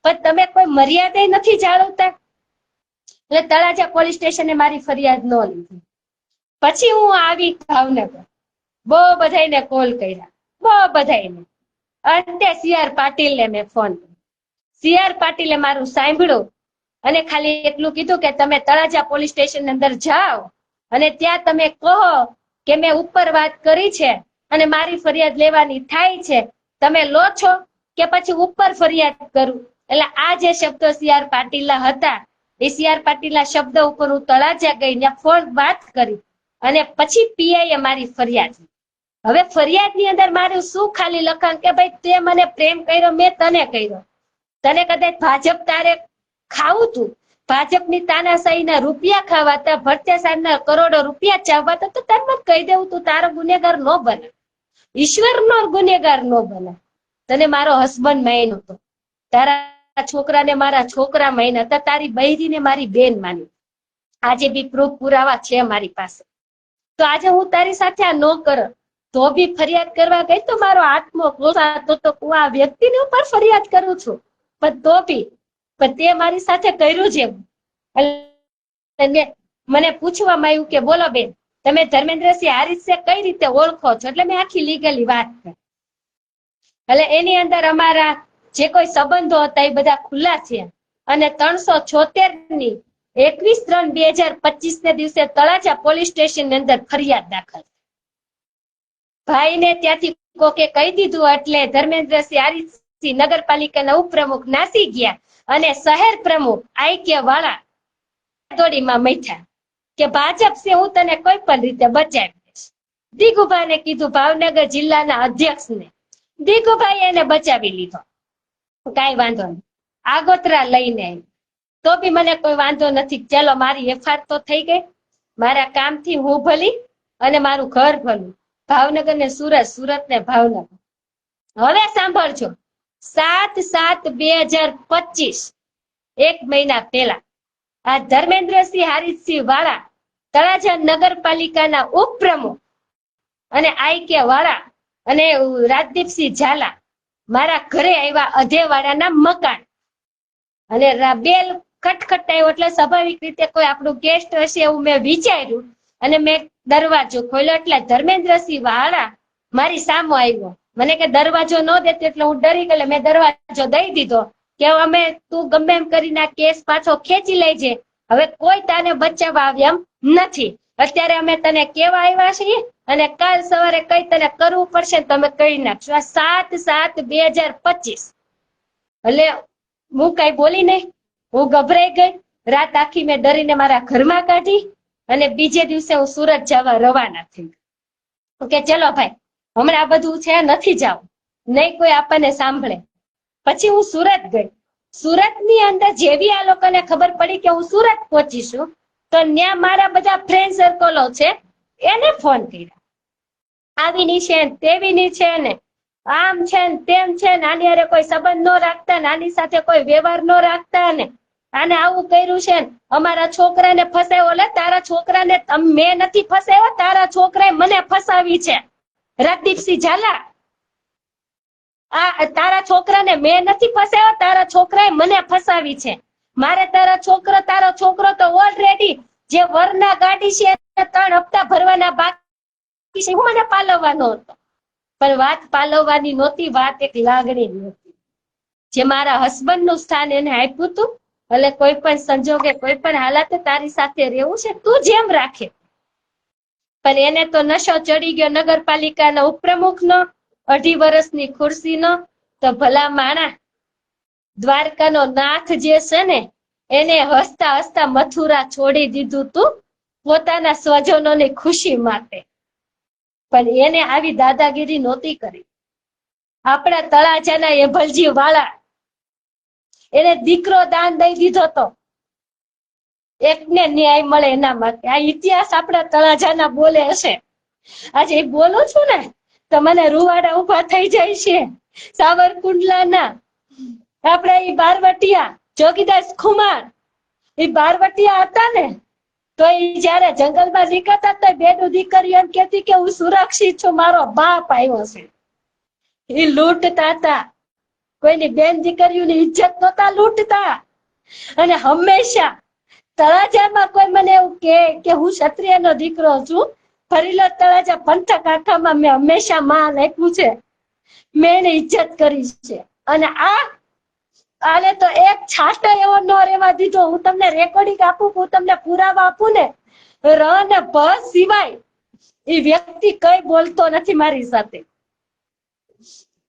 પણ તમે કોઈ મર્યાદા નથી જાળવતા. એટલે તળાજા પોલીસ સ્ટેશને મારી ફરિયાદ ન લીધી. પછી હું આવી ભાવનગર, બહુ બધાઈને કોલ કર્યા, બહુ બધાઈને. અંતે CR પાટીલને મેં ફોન કર્યો. CR પાટીલે મારું સાંભળ્યું અને ખાલી એટલું કીધું કે તમે તળાજા પોલીસ સ્ટેશન અંદર જાઓ અને ત્યાં તમે કહો કે મેં ઉપર વાત કરી છે અને મારી ફરિયાદ લેવાની થાય છે, તમે લો છો કે પછી ઉપર ફરિયાદ કરું. એટલે આ જે શબ્દો CR પાટીલના હતા એ CR પાટીલના શબ્દ ઉપર હું તળાજા ગઈ, ત્યાં ફોન વાત કરી અને પછી પીઆઈએ મારી ફરિયાદ. હવે ફરિયાદની અંદર મારું શું ખાલી લખાણ કે ભાઈ તે મને પ્રેમ કર્યો, મેં તને કર્યો. તને કદાચ ભાજપ તારે ખાવું તું, ભાજપની તાનાશાહીના રૂપિયા ખાવાતા, ભરતિયા સાહેબના કરોડો રૂપિયા ચાવવાતા, તો તને કહી દેવું તું તારો ગુનેગાર ન બને, ઈશ્વરનો ગુનેગાર ન બને. તને મારો હસબન્ડ માન્યો હતો, તારા છોકરાને મારા છોકરા માન્યા હતા, તારી બૈરીને મારી બેન માની. આજે બી પ્રૂફ પુરાવા છે મારી પાસે. તો આજે હું તારી સાથે આ ન કર તો બી ફરિયાદ કરવા ગઈ તો મારો આત્મો ક્રોધાતો તો હું આ વ્યક્તિની ઉપર ફરિયાદ કરું છું. પણ તો બી તે મારી સાથે કર્યું છે. મને પૂછવામાં આવ્યું કે બોલો બેન, તમે ધર્મેન્દ્રસિંહ હારીસને કઈ રીતે ઓળખો છો? એટલે મેં આખી લીગલી વાત કરી. એટલે એની અંદર અમારા જે કોઈ સંબંધો હતા એ બધા ખુલ્લા છે અને 376 21/3/2025 ને દિવસે તળાજા પોલીસ સ્ટેશન ની અંદર ફરિયાદ દાખલ. ભાઈને ત્યાંથી કોકે કહી દીધું એટલે ધર્મેન્દ્રસિંહ હારીસ નગરપાલિકાના ઉપપ્રમુખ નાસી ગયા અને શહેર પ્રમુખ આઈક્ય વાળા દોડીમાં મથ્યા કે ભાજપ છે, હું તને કોઈ પણ રીતે બચાવી દઈશ. દિગુભાઈને કીધું, ભાવનગર જિલ્લાના અધ્યક્ષને, દિગુભાઈ એને બચાવી લીધો. કાંઈ વાંધો નહીં, આગોતરા લઈને તો બી મને કોઈ વાંધો નથી. ચાલો મારી FR તો થઈ ગઈ, મારા કામથી હું ભલી અને મારું ઘર ભલું. ભાવનગર ને સુરત, સુરત ને ભાવનગર. હવે સાંભળજો, 7/7/2025 એક મહિના પહેલા આ ધર્મેન્દ્રસિંહ હારીસસિંહ વાળા તળાજા નગરપાલિકાના ઉપપ્રમુખ અને આઈકે વાળા અને રાજદીપસિંહ ઝાલા મારા ઘરે આવ્યા અધેવાડાના મકાન અને બેલ ખટખટાયો. એટલે સ્વાભાવિક રીતે કોઈ આપણું ગેસ્ટ હશે એવું મેં વિચાર્યું અને મેં દરવાજો ખોલ્યો. એટલે ધર્મેન્દ્રસિંહ વાળા મારી સામે આવ્યો. મને કે દરવાજો ન દેતો એટલે હું ડરી ગઈ. મેં દરવાજો દઈ દીધો કે અમે તું ગમે એમ કરીને આ કેસ પાછો ખેંચી લેજે, હવે કોઈ તાને બચાવવા આવ્યા એમ નથી. અત્યારે અમે તને કેવા આવ્યા છીએ અને કાલ સવારે કઈ તને કરવું પડશે તમે કહી નાખશો. આ 7/7/2025. એટલે હું કઈ બોલી નહીં, હું ગભરાઈ ગઈ. રાત આખી મેં ડરીને મારા ઘરમાં કાઢી અને બીજે દિવસે હું સુરત જવા રવાના થઈ. કે ચલો ભાઈ, હમણાં આ બધું છે નથી જાવ, નહીં કોઈ આપણને સાંભળે. પછી હું સુરત ગઈ. સુરતની અંદર જેવી આ લોકોને ખબર પડી કે હું સુરત પહોંચીશું તો ત્યાં મારા બધા ફ્રેન્ડ સર્કલો છે એને ફોન કર્યા, આવીની છે તેવીની છે ને આમ છે ને તેમ છે ને આની હારે કોઈ સંબંધ ન રાખતા ને આની સાથે કોઈ વ્યવહાર ન રાખતા ને આને આવું કર્યું છે ને અમારા છોકરાને ફસાયો. એટલે તારા છોકરાને મેં નથી ફસાયો, તારા છોકરાએ મને ફસાવી છે. રાજદીપસિંહ ઝાલા, આ તારા છોકરાને મેં નથી ફસાયો, તારા છોકરાએ મને ફસાવી છે. મારે તારો છોકરો તો ઓલરેડી જે વરના ગાડી છે 3 હપ્તા ભરવાના બાકી છે, હું મને પાલવવાનો હતો. પણ વાત પાલવવાની નહોતી, વાત એક લાગણી નહોતી. જે મારા હસબન્ડ નું સ્થાન એને આપ્યું હતું. એટલે કોઈ પણ સંજોગે કોઈ પણ હાલતે તારી સાથે રહેવું છે, તું જેમ રાખે. પણ એને તો નશો ચડી ગયો નગરપાલિકાના ઉપપ્રમુખનો, 2.5 વર્ષની ખુરશીનો. તો ભલા માણા દ્વારકાનો નાથ જે છે ને એને હસતા હસતા મથુરા છોડી દીધું તું પોતાના સ્વજનોની ખુશી માટે. પણ એને આવી દાદાગીરી નહોતી કરી. આપણા તળાજાના એભલજી વાળા એને દીકરો દાન દઈ દીધો તો એકને ન્યાય મળે એના માટે. આ ઇતિહાસ આપણા તળાજાના બોલે હશે. આજે બોલું છું ને તો મને રૂવાડા ઉભા થઈ જાય છે. સાવરકુંડલાના આપણા ઈ બારવટિયા જોગીદાસ ખુમાર, ઈ બારવટિયા હતા ને તો ઈ જયારે જંગલમાં નીકળતા તો બેનું દીકરીઓ એમ કહેતી કે હું સુરક્ષિત છું, મારો બાપ આવ્યો છે. ઈ લૂંટતા હતા, કોઈની બેન દીકરીઓની ઇજ્જત નહોતા લૂંટતા. અને હંમેશા તળાજામાં કોઈ મને એવું કે હું ક્ષત્રિયનો દીકરો છું, ફરીલો તળાજા પંથક આખામાં મેં હંમેશા માન આપ્યું છે, મેં એને ઇજ્જત કરી છે. અને આને તો એક છાંટો એવો ન રહેવા દીધો. હું તમને રેકોર્ડિંગ આપું, હું તમને પુરાવા આપું ને ર ને ભ સિવાય એ વ્યક્તિ કઈ બોલતો નથી મારી સાથે.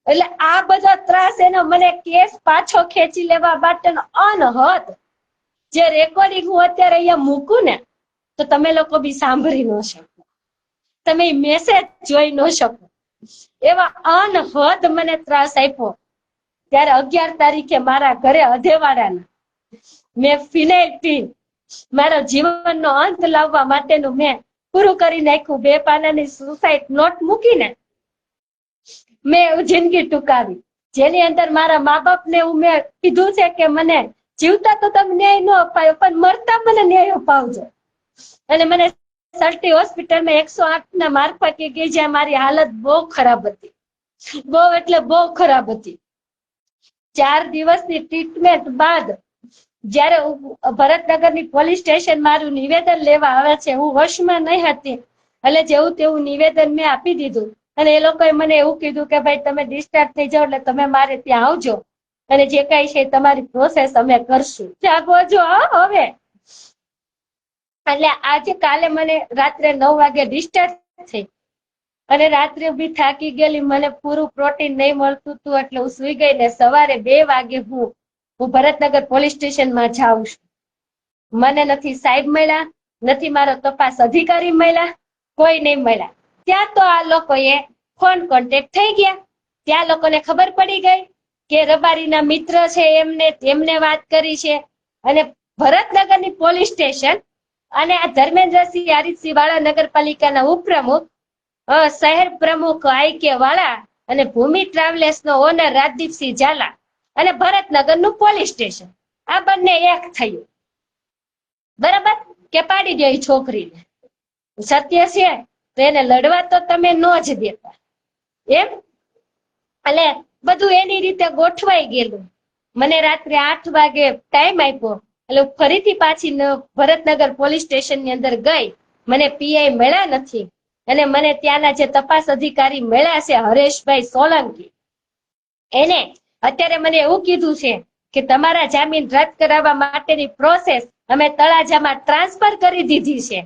એટલે આ બધો ત્રાસ એનો મને કેસ પાછો ખેંચી લેવા માટેનો અનહદ જે રેકોર્ડિંગ હું અત્યારે અહીંયા મૂકું ને તો તમે લોકો બી સાંભળી ન શકો, તમે મેસેજ જોઈ ન શકો. એવા અનહદ મને ત્રાસ આપ્યો. ત્યારે 11 તારીખે મારા ઘરે અધેવાડાના મેં ફિનાઇલ પી મારા જીવનનો અંત લાવવા માટેનું મેં પૂરું કરી નાખ્યું. 2 પાનાની સુસાઇડ નોટ મૂકીને મેં જિંદગી ટૂંકાવી, જેની અંદર મારા મા બાપને મેં કીધું છે કે મને જીવતા તો તમે ન્યાય ન અપાયો પણ મરતા મને ન્યાય અપાવજો. અને મને સર્ટી હોસ્પિટલમાં 108 ના મારફતે ગઈ, જ્યાં મારી હાલત બહુ ખરાબ હતી, બહુ એટલે બહુ ખરાબ હતી. 4 દિવસની ટ્રીટમેન્ટ બાદ જયારે ભરતનગરની પોલીસ સ્ટેશન મારું નિવેદન લેવા આવે છે, હું વશમાં નહીં હતી. એટલે જેવું તેવું નિવેદન મેં આપી દીધું. અને એ લોકોએ મને એવું કીધું કે ભાઈ તમે ડિસ્ચાર્જ થઈ જાઓ એટલે તમે મારે ત્યાં આવજો અને જે કઈ છે તમારી પ્રોસેસ અમે કરશું. જાગો જો હવે. એટલે આજે કાલે મને રાત્રે 9 વાગે ડિસ્ચાર્જ થઈ અને રાત્રે બી થાકી ગયેલી, મને પૂરું પ્રોટીન નહીં મળતું હતું એટલે હું સુઈ ગઈ ને સવારે 2 વાગે હું ભરતનગર પોલીસ સ્ટેશનમાં જાઉં છું. મને નથી સાહેબ મળ્યા, નથી મારો તપાસ અધિકારી મળ્યા, કોઈ નહીં મળ્યા. ત્યાં તો આ લોકોએ ફોન કોન્ટેક્ટ થઈ ગયા. ત્યાં લોકોને ખબર પડી ગઈ કે રબારીના મિત્ર છે એમને વાત કરી છે. અને ભરતનગરની પોલીસ સ્ટેશન અને આ ધર્મેન્દ્રસિંહ આરિતસિંહ વાળા નગરપાલિકાના ઉપપ્રમુખ, શહેર પ્રમુખ આઈ.કે. વાળા અને ભૂમિ ટ્રાવેલ્સ નો ઓનર રાજદીપસિંહ ઝાલા અને ભરતનગરનું પોલીસ સ્ટેશન, આ બંને એક થયું. બરાબર કે પાડી દો એ છોકરીને. સત્ય છે તો એને લડવા તો તમે ન જ દેતા એમ. એટલે બધું એની રીતે ગોઠવાઈ ગયેલું. મને રાત્રે 8 વાગે ટાઈમ આપ્યો એટલે ફરીથી પાછી ભરતનગર પોલીસ સ્ટેશન ની અંદર ગઈ. મને પીઆઈ મળ્યા નથી અને મને ત્યાંના જે તપાસ અધિકારી મળ્યા છે હરેશભાઈ સોલંકી, એને અત્યારે મને એવું કીધું છે કે તમારા જામીન રદ કરાવવા માટેની પ્રોસેસ અમે તળાજામાં ટ્રાન્સફર કરી દીધી છે.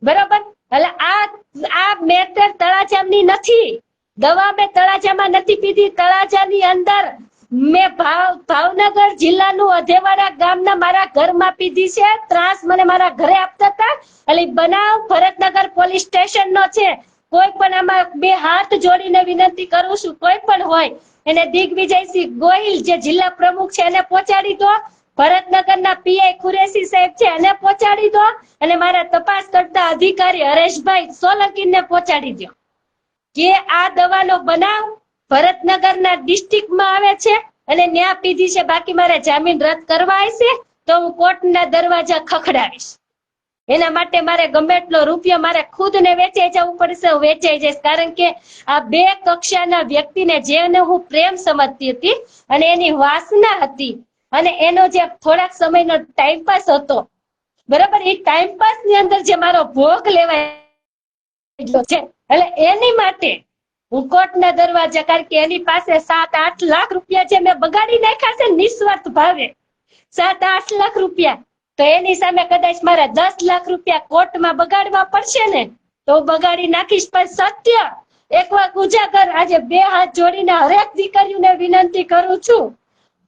બરોબર. એટલે આ મેટર તળાજાની નથી, દવા મેં તળાજામાં નથી પીધી. તળાજાની અંદર મેં ભાવનગર જિલ્લાનું અધેવાડા ગામના મારા ઘરમાં પીધી છે. ત્રાસ મને મારા ઘરે આપતા હતા. એટલે બનાવ ભરતનગર પોલીસ સ્ટેશન નો છે. કોઈ પણ આમાં 2 હાથ જોડીને વિનંતી કરું છું, કોઈ પણ હોય એને દિગ્વિજયસિંહ ગોહિલ જે જિલ્લા પ્રમુખ છે એને પહોંચાડી દો. ભરતનગરના પીઆઈ કુરેશી સાહેબ છે એને પહોંચાડી દો અને મારા તપાસ કરતા અધિકારી હરેશભાઈ સોલંકીને પહોંચાડી દો કે આ દવાનો બનાવ ભરતનગરના ડિસ્ટ્રિક્ટમાં આવે છે અને ન્યા પીધી છે, બાકી મારે જામીન રદ કરવા હશે તો હું કોર્ટના દરવાજા ખખડાવીશ. એના માટે મારે ગમે એટલો રૂપિયો મારે ખુદને વેચાઈ જવું પડશે, હું વેચાઈ જઈશ. કારણ કે આ બે કક્ષાના વ્યક્તિને જેને હું પ્રેમ સમજતી હતી અને એની વાસના હતી અને એનો જે થોડાક સમયનો ટાઈમપાસ હતો, બરાબર, એ ટાઈમપાસ ની અંદર જે મારો ભોગ લેવાય છે, એટલે એની માટે હું કોર્ટના દરવાજા, કારણ કે એની પાસે 7-8 લાખ રૂપિયા જે મેં બગાડી નાખ્યા છે નિસ્વાર્થ ભાવે, 7-8 લાખ રૂપિયા, તો એની સામે કદાચ મારે 10 લાખ રૂપિયા કોર્ટમાં બગાડવા પડશે ને તો બગાડી નાખીશ. પણ સત્ય એક વાર ઉજાગર. આજે બે હાથ જોડીને હરેક દીકરીઓને વિનંતી કરું છું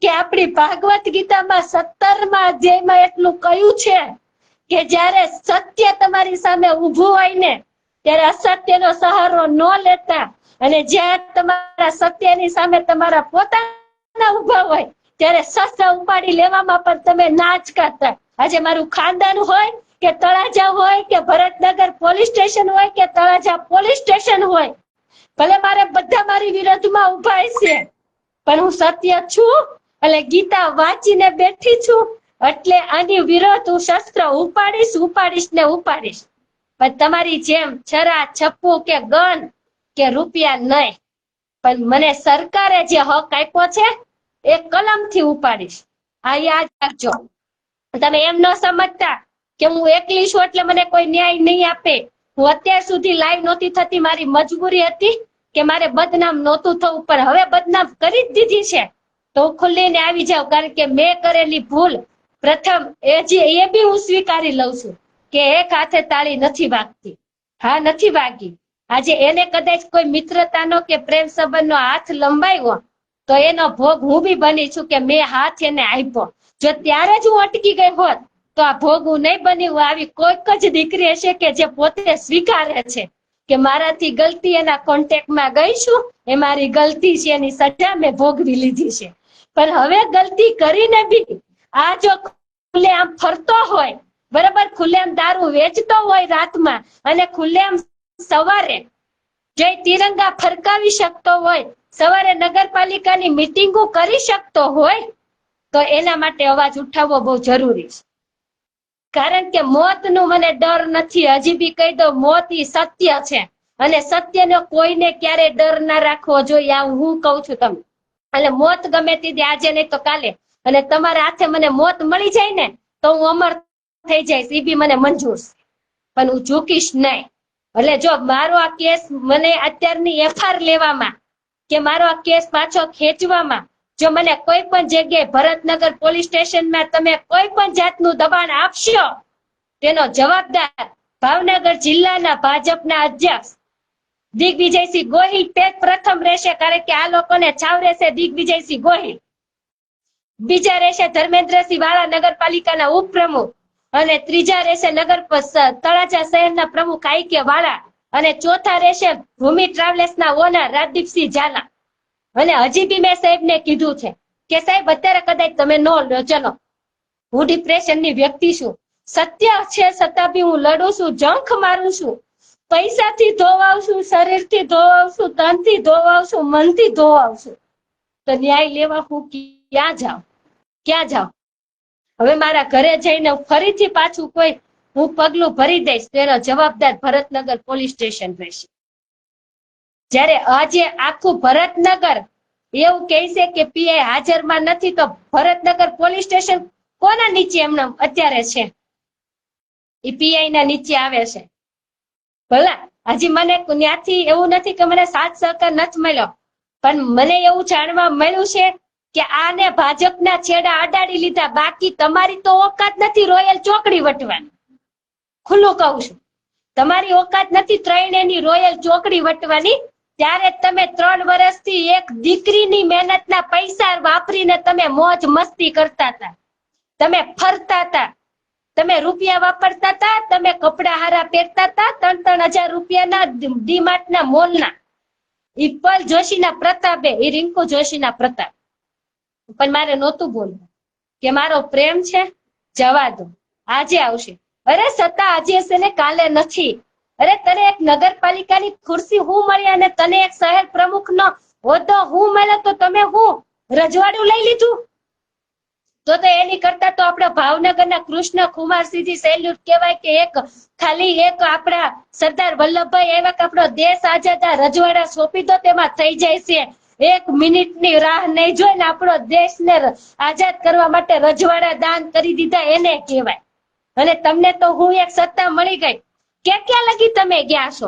કે આપણી ભાગવત ગીતામાં 17મા અધ્યાયમાં એટલું કહ્યું છે કે જ્યારે સત્ય તમારી સામે ઊભું હોય ને ત્યારે અસત્યનો સહારો ન લેતા, અને જ્યારે તમારા સત્યની સામે તમારા પોતાના ઊભા હોય ત્યારે શસ્ત્ર ઉપાડી લેવામાં પણ તમે ના અચકાતા. આજે મારું ખાનદાન હોય કે તળાજા હોય કે ભરતનગર પોલીસ સ્ટેશન હોય કે તળાજા પોલીસ સ્ટેશન હોય, ભલે મારે બધા મારી વિરુદ્ધમાં ઉભા છે, પણ હું સત્ય છું એટલે ગીતા વાંચીને બેઠી છું, એટલે આની વિરોધ હું શસ્ત્ર ઉપાડીશ ને ઉપાડીશ. પણ તમારી જેમ છરા છપ્પુ કે ગન કે રૂપિયા નહીં, પણ મને સરકારે જે હક આપ્યો છે એ કલમથી ઉપાડીશ. આ યાદ રાખજો. તમે એમ ન સમજતા કે હું એકલી છું એટલે મને કોઈ ન્યાય નહીં આપે. હું અત્યાર સુધી લાઈવ નહોતી થતી, મારી મજબૂરી હતી કે મારે બદનામ નહોતું થવું, પણ હવે બદનામ કરી જ દીધી છે તો ખુલ્લીને આવી જાવ. કારણ કે મેં કરેલી ભૂલ પ્રથમ એ બી હું સ્વીકારી લઉં છું કે એક હાથે તાળી નથી વાગતી. હા, નથી વાગી. આજે એને કદાચ કોઈ મિત્રતાનો કે પ્રેમ સંબંધનો હાથ લંબાવ્યો તો એનો ભોગ હું બી બની છું કે મેં હાથ એને આપ્યો. જો ત્યારે જ હું અટકી ગઈ હોત તો આ ભોગ હું નહીં બની. હું આવી કોઈક જ દીકરી હશે કે જે પોતે સ્વીકારે છે કે મારાથી ગલતી એના કોન્ટેક્ટમાં ગઈ છું, એ મારી ગલતી છે, એની સજા મેં ભોગવી લીધી છે. પણ હવે ગલતી કરીને બી આ જો ખુલ્લેઆમ ફરતો હોય, બરાબર, ખુલ્લેઆમ દારૂ વેચતો હોય રાતમાં અને ખુલ્લેઆમ સવારે જય તિરંગા ફરકાવી શકતો હોય, સવારે નગરપાલિકાની મીટિંગો કરી શકતો હોય, તો એના માટે અવાજ ઉઠાવવો બહુ જરૂરી છે. કારણ કે મોતનો મને ડર નથી. હજી બી કહી દઉં, મોત ઈ સત્ય છે અને સત્યનો કોઈને ક્યારે ડર ના રાખવો જોઈએ, આ હું કઉ છું તમને. એટલે મોત ગમે તે આજે નહીં તો કાલે, અને તમારા હાથે મને મોત મળી જાય ને તો હું અમર થઈ જઈશ, એ બી મને મંજૂર છે, પણ હું ઝૂકીશ નહીં. એટલે જો મારો આ કેસ મને અત્યારની એફઆર લેવામાં કે મારો આ કેસ પાછો ખેંચવામાં જો મને કોઈ પણ જગ્યાએ ભરતનગર પોલીસ સ્ટેશનમાં તમે કોઈ પણ જાતનું દબાણ આપશો, તેનો જવાબદાર ભાવનગર જિલ્લાના ભાજપના અધ્યક્ષ દિગ્વિજયસિંહ ગોહિલ પ્રથમ રહેશે. કારણ કે આ લોકોને છાવ રહેશે દિગ્વિજયસિંહ ગોહિલ, બીજા રહેશે ધર્મેન્દ્રસિંહ વાળા નગરપાલિકાના ઉપપ્રમુખ, અને ત્રીજા રહેશે તળાજા શહેરના પ્રમુખ આઈકે વાળા, અને ચોથા રહેશે ભૂમિ ટ્રાવેલ્સના ઓનર રાજદીપસિંહ ઝાલા. અને હજી બી મેં સાહેબને કીધું છે કે સાહેબ અત્યારે કદાચ તમે નો લો, ચલો હું ડિપ્રેશનની વ્યક્તિ છું, સત્ય છે છતાં બી હું લડું છું, જંખ મારું છું, પૈસાથી ધોવાવ છું, શરીરથી ધોવાવ છું, તનથી ધોવાવ છું, મનથી ધોવાવ છું, તો ન્યાય લેવા હું ક્યાં જાઉં? હવે મારા ઘરે જઈને ફરીથી પાછું કોઈ હું પગલું ભરી દઈશ તેનો જવાબદાર ભરતનગર પોલીસ સ્ટેશન રહેશે. જ્યારે આજે આખું ભરતનગર એવું કહે છે કે પીઆઈ હાજરમાં નથી, તો ભરતનગર પોલીસ સ્ટેશન કોના નીચે એમને અત્યારે છે? એ પીઆઈ ના નીચે આવે છે. ભલા હજી મને ત્યાંથી એવું નથી કે મને સાથ સહકાર નથી મળ્યો, પણ મને એવું જાણવા મળ્યું છે કે આને ભાજપના છેડા અડાડી લીધા. બાકી તમારી તો ઓકાત નથી રોયલ ચોકડી વટવાની, ખુલ્લું કહું છું, તમારી ઓકાત નથી ત્રણેયની રોયલ ચોકડી વટવાની. ત્યારે તમે 3 વર્ષથી એક દીકરીની મહેનતના પૈસા વાપરીને તમે મોજ મસ્તી કરતા હતા, તમે ફરતા હતા, તમે રૂપિયા વાપરતા હતા, તમે કપડા હારા પહેરતા હતા, 3-3 હજાર રૂપિયાના ડીમાર્ટના મોલના, ઇક્બલ જોશીના પ્રતાપે, એ રિંકુ જોશીના પ્રતાપ. પણ મારે નહોતું બોલવું કે મારો પ્રેમ છે, જવા દો, આજે આવશે. અરે સત્તા આજે છે ને કાલે નથી. અરે તને એક નગરપાલિકાની ખુરશી હું મળી અને તને એક શહેર પ્રમુખનો હોદ્દો હું મળે તો તમે હું રજવાડું લઈ લીધું? તો એની કરતા તો આપણા ભાવનગરના કૃષ્ણ કુમારસિંહજી સેલ્યુટ કહેવાય કે એક ખાલી એક આપણા સરદાર વલ્લભભાઈ એવા કે આપણો દેશ આઝાદ રજવાડા સોંપી દો તેમાં થઈ જાય છે. 1 મિનિટની રાહ નહીં જોઈને આપણો દેશને આઝાદ કરવા માટે રજવાડા દાન કરી દીધા એને કહેવાય. અને તમને તો હું એક સત્તા મળી ગઈ. ક્યાં લગી તમે ગયા છો?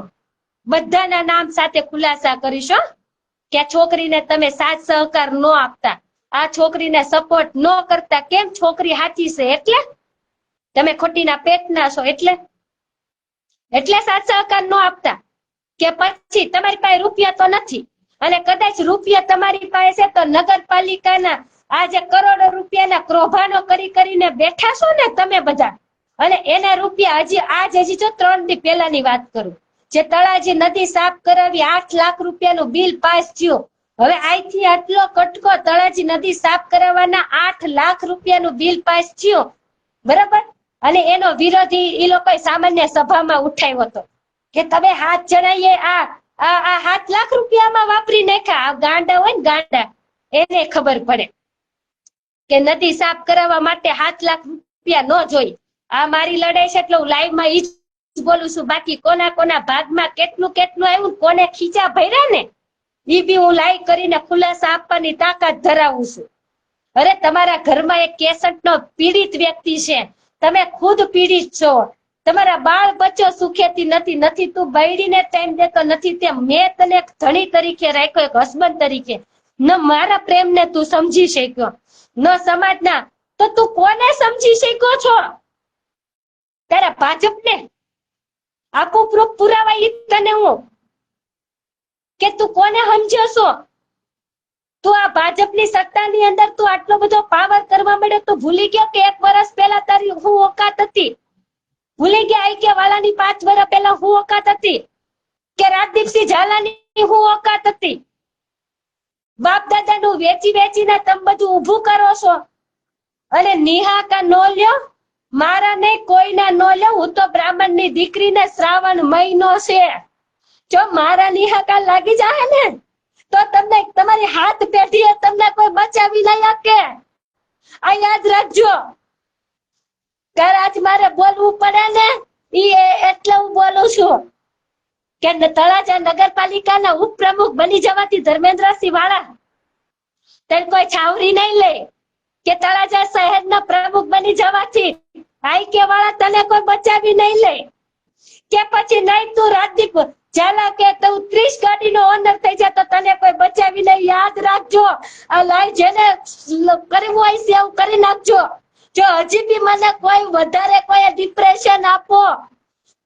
બધાના નામ સાથે ખુલાસા કરીશો કે છોકરીને તમે સાથ સહકાર ન આપતા, આ છોકરીને સપોર્ટ ન કરતા. કેમ? છોકરી સાચી છે એટલે? તમે ખોટીના પેટના છો એટલે સાથ સહકાર ન આપતા? કે પછી તમારી પાસે રૂપિયા તો નથી, અને કદાચ રૂપિયા તમારી પાસે છે તો નગરપાલિકાના આ જે કરોડો રૂપિયાના કૌભાંડો કરીને બેઠા છો ને તમે બધા, અને એના રૂપિયા હજી જો 3 દી પહેલાની વાત કરું, જે તળાજી નદી સાફ કરાવી 8 લાખ રૂપિયાનું બિલ પાસ થયું. હવે અહીંથી આટલો કટકો તળાજી નદી સાફ કરાવવાના 8 લાખ રૂપિયાનું બિલ પાસ થયું, બરાબર? અને એનો વિરોધી એ લોકો સામાન્ય સભામાં ઉઠાવ્યો હતો કે તમે 7 જણાએ આ 7 લાખ રૂપિયામાં વાપરી નાખ્યા. આ ગાંડા હોય ને ગાંડા, એને ખબર પડે કે નદી સાફ કરાવવા માટે 7 લાખ રૂપિયા ન જોઈ. આ મારી લડાઈ છે એટલે હું લાઈવમાં ઈ જ બોલું છું. બાકી કોના ભાગમાં કેટલું આવ્યું, કોને ખીચા ભર્યા ને ઈ બી હું લાઈવ કરીને ખુલાસા આપવાની તાકાત ધરાવું છું. અરે તમારા ઘરમાં એક કેસટનો પીડિત વ્યક્તિ છે, તમે ખુદ પીડિત છો. તમારા બાળ બચ્ચો સુખેથી નથી. તું બૈડીને ટાઈમ દેતો નથી, તે મેં તને એક ધણી તરીકે રાખ્યો, એક હસબન્ડ તરીકે. ન મારા પ્રેમને તું સમજી શક્યો, ન સમાજના, તો તું કોને સમજી શક્યો છો? તારા ભાજપને આપું પ્રૂફ પુરાવા ઈ તને હું કે તું કોને સમજ્યો છો? તું આ ભાજપની સત્તાની અંદર તું આટલો બધો પાવર કરવા માંડ્યો, તું ભૂલી ગયો કે 1 વર્ષ પહેલા તારી હું ઓકાત હતી? ભૂલી ગયા કે વાલાની 5 વર્ષ પહેલા હું ઓકાત હતી? કે રાજદીપસિંહ ઝાલાની હું ઓકાત હતી? બાપ દાદાનું વેચીને તમે બધું ઊભું કરો છો. અને નિહાકા નો લ્યો, મારા નહીં કોઈના નો લ્યો. હું તો બ્રાહ્મણની દીકરીને શ્રાવણ મહિનો છે, જો મારા નિહાકા લાગી જાય ને તો તમને તમારી હાથ પેઢીએ તમને કોઈ બચાવી લઈ શકે. આ યાદ રાખજો. આજ મારે બોલવું પડે ને એટલે હું બોલું છું કે તળાજા નગરપાલિકાના ઉપપ્રમુખ બની જવાથી ધર્મેન્દ્રસિંહ વાળા તને કોઈ છાવરી નહીં લે, કે તળાજા શહેરના પ્રમુખ બની જવાથી આઈકે વાળા તને કોઈ બચાવી નહીં લે, કે પછી નહીં તું રાજદીપ ઝાલા કે તું 30 ગાડીનો ઓનર થઈ જાય તો તને કોઈ બચાવી નહીં. યાદ રાખજો. આ લાઈવ જેને કરવું હોય છે એવું કરી નાખજો. જો હજી બી મને કોઈ વધારે કોઈ ડિપ્રેશન આપો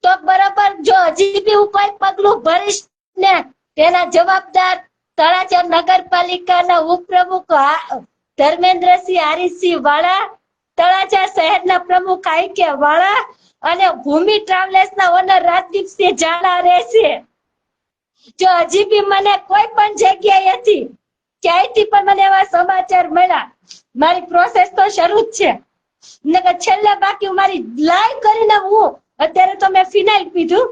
તો બરાબર, જો હજી બી હું કોઈ પગલું ભરીશ ને તેના જવાબદાર તળાજા નગરપાલિકાના ઉપપ્રમુખ ધર્મેન્દ્રસિંહ હરીશસિંહ વાળા, તળાજા શહેરના પ્રમુખ આઈકે વાળા અને ભૂમિ ટ્રાવેલ્સના ઓનર રાજદીપસિંહ ઝાલા રહેશે. જો હજી બી મને કોઈ પણ જગ્યાએથી ક્યાંયથી પણ મને એવા સમાચાર મળ્યા, મારી પ્રોસેસ તો શરૂ જ છે ને છેલ્લે બાકી મારી લાઈવ કરીને હું અત્યારે તો મેં ફિનાઇલ પીધું,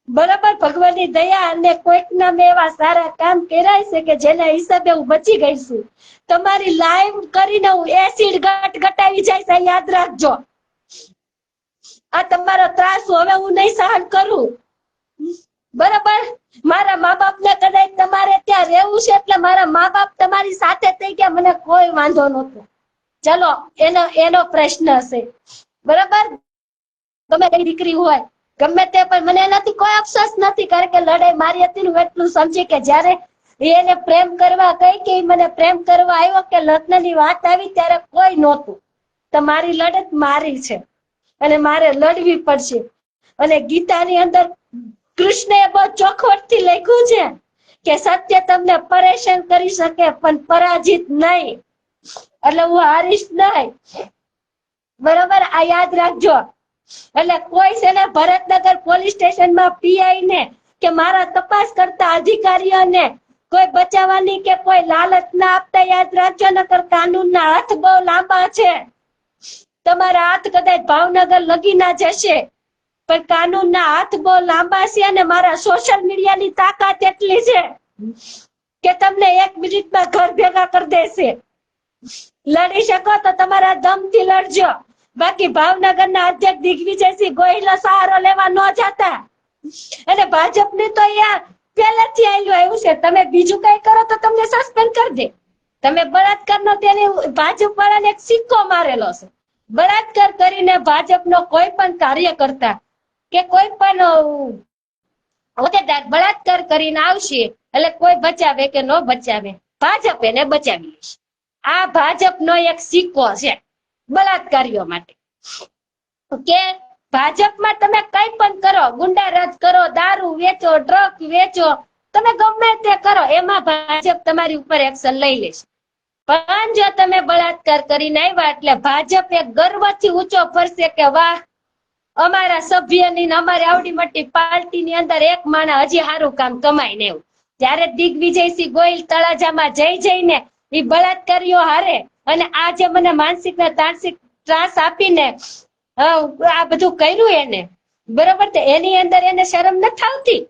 બરાબર? ભગવાનની દયા અને કોઈકના મેં એવા સારા કામ કર્યા છે કે જેના હિસાબે હું બચી ગઈ છું. તમારી લાઈવ કરીને હું એસિડ ગટાવી જાય, યાદ રાખજો. આ તમારો ત્રાસ હવે હું નહીં સહન કરું, બરાબર? મારા મા બાપ ને કદાચ તમારે ત્યાં રહેવું છે એટલે મારા મા બાપ તમારી સાથે થઈ ગયા, મને કોઈ વાંધો નહોતો. ચલો એનો પ્રશ્ન હશે, બરાબર? ગમે તે દીકરી હોય ગમે તે, પણ મને એનાથી કોઈ અફસોસ નથી, કારણ કે લડાઈ મારી હતી. હું એટલું સમજી કે જયારે એને પ્રેમ કરવા કઈ કે મને પ્રેમ કરવા આવ્યો કે લગ્નની વાત આવી ત્યારે કોઈ નહોતું. તો મારી લડત મારી છે અને મારે લડવી પડશે. અને ગીતાની અંદર કૃષ્ણએ બહુ ચોખવટથી લખ્યું છે કે સત્ય તમને પરેશાન કરી શકે પણ પરાજિત નહીં, એટલે હું હારીશ નહીં, બરોબર? આ યાદ રાખજો. એટલે કોઈ છે ને ભરતનગર પોલીસ સ્ટેશનમાં પીઆઈ ને કે મારા તપાસ કરતા અધિકારીઓને કોઈ બચાવવાની કે કોઈ લાલચ ના આપતા યાદ રાખજો, નકર કાનૂનના હાથ બહુ લાંબા છે. તમારા હાથ કદાચ ભાવનગર લગી ના જશે પણ કાનૂનના હાથ બહુ લાંબા છે અને મારા સોશિયલ મીડિયાની તાકાત એટલી છે કે તમને 1 મિનિટમાં ઘર ભેગા કરી દેશે. લડી શકો તો તમારા દમથી લડજો, બાકી ભાવનગરના અધ્યક્ષ દિગ્વિજયસિંહ ગોહિલનો સહારો લેવા ન જતા. અને ભાજપને તો યાર પહેલેથી આવ્યું છે, તમે બીજું કઈ કરો તો તમને સસ્પેન્ડ કરી દે. તમે બળાત્કારનો તેને ભાજપ વાળાને એક સિક્કો મારેલો છે. બળાત્કાર કરીને ભાજપનો કોઈ પણ કાર્યકર્તા કે કોઈ પણ હોદ્દેદાર બળાત્કાર કરીને આવશે એટલે કોઈ બચાવે કે ન બચાવે, ભાજપ એને બચાવી લેશે. આ ભાજપનો એક સિક્કો છે બળાત્કારીઓ માટે કે ભાજપમાં તમે કઈ પણ કરો, ગુંડારાજ કરો, દારૂ વેચો, ડ્રગ વેચો, તમે ગમે તે કરો, એમાં ભાજપ તમારી ઉપર એક્શન લઈ લેશે. પણ જો તમે બળાત્કાર કરીને આવ્યા એટલે ભાજપ એક ગર્વથી ઊંચો ફરશે કે વાહ, અમારા સભ્યની અમારી આવડી મોટી પાર્ટીની અંદર એક માણસ હજી સારું કામ કમાઈને એવું. ત્યારે દિગ્વિજયસિંહ ગોહિલ તળાજામાં જઈને એ બળાત્કારીઓ હારે અને આ જે મને માનસિક ને તાણસિક ત્રાસ આપીને આ બધું કર્યું એને, બરોબર, તો એની અંદર એને શરમ નથી આવતી.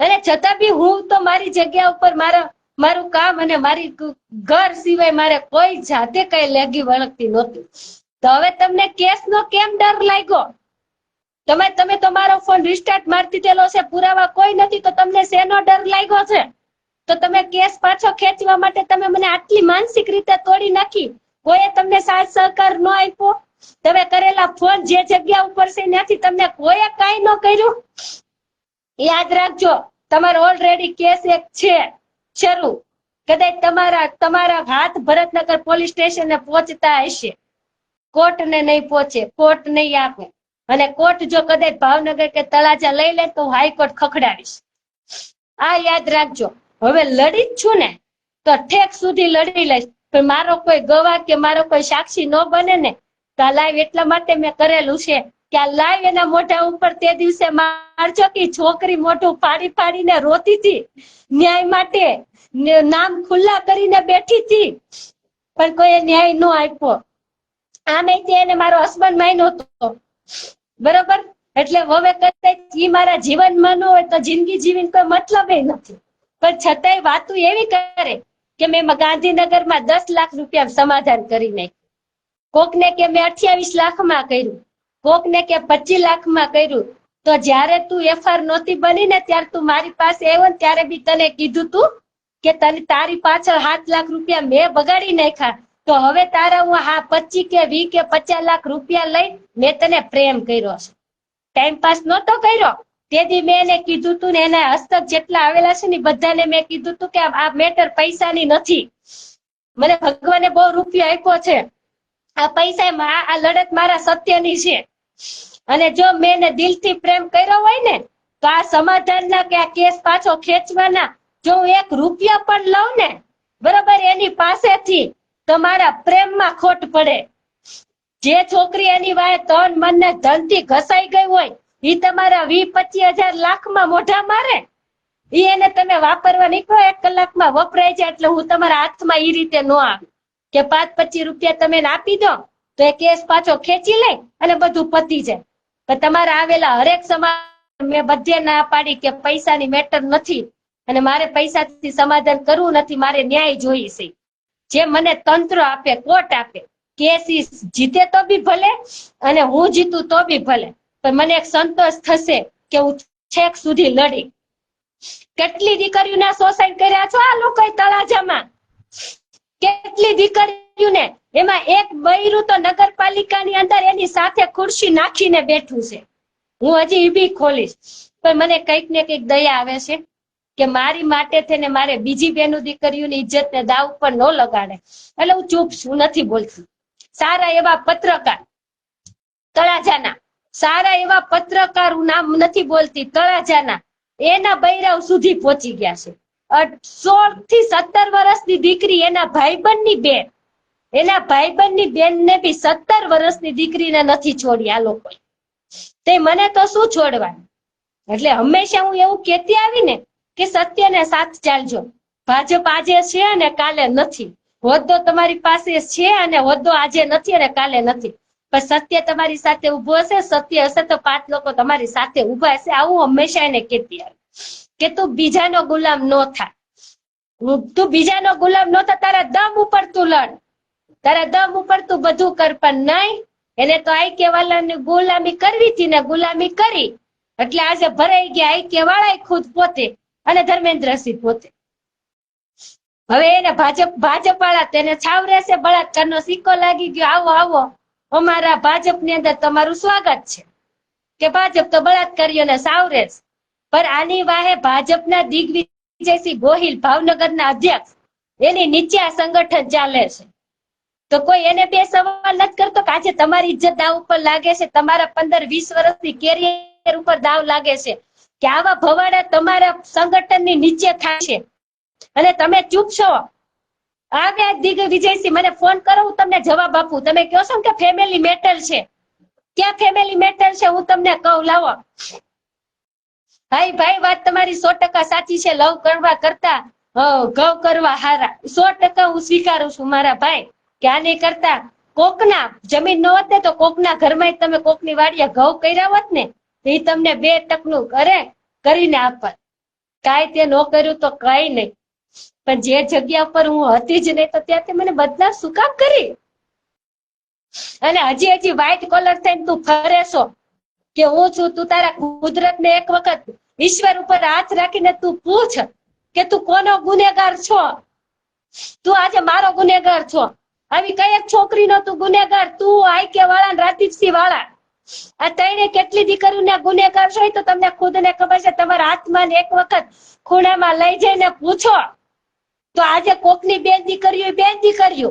અને છતાં બી હું તો મારી જગ્યા ઉપર મારું કામ અને મારી ઘર સિવાય મારે કોઈ જાતે કઈ લેગી વળગતી નહોતી. તો હવે તમને કેસનો કેમ ડર લાગ્યો? તમે તો મારો ફોન રિસ્ટાર્ટ મારી દીધેલો છે, પુરાવા કોઈ નથી, તો તમને શેનો ડર લાગ્યો છે? તો તમે કેસ પાછો ખેંચવા માટે તમે મને આટલી માનસિક રીતે તોડી નાખી, કોઈએ તમને સાથ સહકાર ન આપ્યો? તમે કરેલા ફોન જે જગ્યા ઉપર છે ત્યાંથી તમને કોઈએ કઈ ન કર્યું? યાદ રાખજો, તમારો ઓલરેડી કેસ એક છે શરૂ. કદાચ તમારા હાથ ભરતનગર પોલીસ સ્ટેશને પહોંચતા હશે, કોર્ટ ને નહીં પહોંચે, કોર્ટ નહીં આપે. અને કોર્ટ જો કદાચ ભાવનગર કે તળાજા લઈ લે તો હાઈકોર્ટ ખખડાવીશ. આ યાદ રાખજો. હવે લડી જ છું ને તો ઠેક સુધી લડી લઈશ, પણ મારો કોઈ ગવાહ કે મારો કોઈ સાક્ષી ન બને ને તો આ લાઈવ એટલા માટે મેં કરેલું છે કે આ લાઈવ એના મોઢા ઉપર તે દિવસે મારજો કે છોકરી મોઢું ફાડીને રોતી હતી, ન્યાય માટે નામ ખુલ્લા કરીને બેઠી હતી, પણ કોઈ ન્યાય ન આપ્યો. આમે એને મારો હસબન્ડ માન્યો હતો, બરોબર. એટલે હવે કદાચ ઈ મારા જીવનમાં ન હોય તો જિંદગી જીવીને કોઈ મતલબ નથી. પણ છતાંય વાતું એવી કરે કે મેં ગાંધીનગરમાં 10 લાખ રૂપિયા સમાધાન કરી નાખ્યું, કોકને કે મેં 28 લાખમાં કર્યું, કોકને કે 25 લાખમાં કર્યું. તો જયારે તું એફઆર નહોતી બની ને ત્યારે તું મારી પાસે આવ્યો ને ત્યારે બી તને કીધું તું કે તારી પાછળ 7 લાખ રૂપિયા મેં બગાડી નાખ્યા, તો હવે તારા હું 25 કે 20 કે 50 લાખ રૂપિયા લઈ મેં તને પ્રેમ કર્યો છે, ટાઈમ પાસ નહોતો કર્યો. તેથી મેં એને કીધું તું ને એના હસ્તક જેટલા આવેલા છે ને બધાને મેં કીધું તું કે આ મેટર પૈસાની નથી, મને ભગવાને બહુ રૂપિયો આપ્યો છે, આ પૈસા આ લડત મારા સત્યની છે. અને જો મેં એને દિલથી પ્રેમ કર્યો હોય ને તો આ સમાધાનના કે આ કેસ પાછો ખેંચવાના જો હું 1 રૂપિયા પણ લઉં ને, બરોબર, એની પાસેથી તો મારા પ્રેમમાં ખોટ પડે. જે છોકરી એની વાય તન મન ને ધનથી ઘસાઈ ગઈ હોય ઈ તમારા 20-25 હજાર લાખમાં મોઢા મારે, ઈ એને તમે વાપરવા નીકળો 1 કલાકમાં વપરાય જાય. એટલે હું તમારા હાથમાં ઈ રીતે ન આવે કે 5-25 રૂપિયા તમે આપી દો તો એ કેસ પાછો ખેંચી લે અને બધું પતી જાય. પણ તમારા આવેલા હરેક સમાધાન મેં બધે ના પાડી કે પૈસાની મેટર નથી અને મારે પૈસાથી સમાધાન કરવું નથી, મારે ન્યાય જોઈએ છે. જે મને તંત્ર આપે, કોર્ટ આપે, કેસ જીતે તો બી ભલે અને હું જીતું તો બી ભલે, પણ મને એક સંતોષ થશે કે હું છેક સુધી લડી. કેટલી દીકરીઓના શોષણ કર્યા છો આ લોકોએ તળાજામાં, કેટલી દીકરીઓને, એમાં એક બૈરું તો નગરપાલિકાની અંદર એની સાથે ખુરશી નાખીને બેઠું છે. હું હજી ઈ બી ખોલીશ, પણ મને કઈક ને કઈક દયા આવે છે કે મારી માટે થઈને મારે બીજી બેનું દીકરીઓની ઇજ્જતને દાવ ઉપર ન લગાડે, એટલે હું ચૂપ છું, નથી બોલતી. સારા એવા પત્રકાર તળાજાના, સારા એવા પત્રકાર, હું નામ નથી બોલતી, તળાજાના એના બૈરાવ સુધી પહોંચી ગયા છે. 16 થી 17 વર્ષની દીકરી એના ભાઈબંધની બેન, એના ભાઈબંધની બેનને બી 17 વર્ષની દીકરીને નથી છોડી આ લોકોએ, તે મને તો શું છોડવાનું. એટલે હંમેશા હું એવું કહેતી આવી ને કે સત્યને સાથ ચાલજો. ભાજપ આજે છે અને કાલે નથી, હોદ્દો તમારી પાસે છે અને હોદ્દો આજે નથી અને કાલે નથી, પણ સત્ય તમારી સાથે ઉભો હશે, સત્ય હશે તો 5 લોકો તમારી સાથે ઉભા હશે. આવું હંમેશા એને કહેતી આવી કે તું બીજાનો ગુલામ ન થા, તું બીજાનો ગુલામ ન થા, તારા દમ ઉપર તું લડ, તારા દમ ઉપર તું બધું કર, પણ નહીં, એને તો આઈકે વાળાની ગુલામી કરવી હતી ને, ગુલામી કરી એટલે આજે ભરાઈ ગયા આઈકે વાળા ખુદ પોતે અને ધર્મેન્દ્રસિંહ પોતે. હવે એને ભાજપ વાળા તેને છાવરે છે, બળાત્કારનો સિક્કો લાગી ગયો, આવો આવો અમારા ભાજપની અંદર તમારું સ્વાગત છે, કે ભાજપ તો બળાત્કારીઓને સાવરે છે. પણ આની વાહે ભાજપના દિગ્વિજયસિંહ ગોહિલ ભાવનગરના અધ્યક્ષ, એની નીચે આ સંગઠન ચાલે છે. તો કોઈ એને બે સવાલ નથી કરતો કે આજે તમારી ઇજ્જત દાવ ઉપર લાગે છે, તમારા 15-20 વર્ષની કેરિયર ઉપર દાવ લાગે છે, કે આવા ભવાડા તમારા સંગઠનની નીચે થાય છે અને તમે ચૂપ છો. આવે દિગ્વિજયસિંહ મને ફોન કરો, હું તમને જવાબ આપું. તમે કહો છો કે ફેમિલી મેટર છે, ક્યાં ફેમિલી મેટર છે હું તમને કહું, લાવો. ભાઈ વાત તમારી 100% સાચી છે. લવ કરવા કરતા ઘઉં કરવા હારા, 100% હું સ્વીકારું છું મારા ભાઈ, કે આને કરતા કોકના જમીન ન હોત ને તો કોકના ઘરમાં તમે કોકની વાડીએ ઘઉં કર્યા હોત ને, એ તમને 2 ટકનું કરીને આપત. કાંઈ તે ન કર્યું તો કઈ નહીં, પણ જે જગ્યા પર હું હતી જ નહીં તો ત્યાંથી મને બદનામ શું કામ કરી? અને હજી વ્હાઈટ કોલર થઈને તું ફરે છો કે હું છું. તું તારા કુદરતને એક વખત ઈશ્વર ઉપર હાથ રાખીને તું પૂછ કે તું કોનો ગુનેગાર છો? તું આજે મારો ગુનેગાર છો. આવી કઈ એક છોકરીનો તું ગુનેગાર? તું આઈકે વાળા, રાજદીપસિંહ વાળા, આ તઈને કેટલી દીકરીઓને ગુનેગાર છો તો તમને ખુદને ખબર છે. તમારા હાથમાં એક વખત ખૂણામાં લઈ જઈને પૂછો તો આજે કોકની 2 દીકરીઓ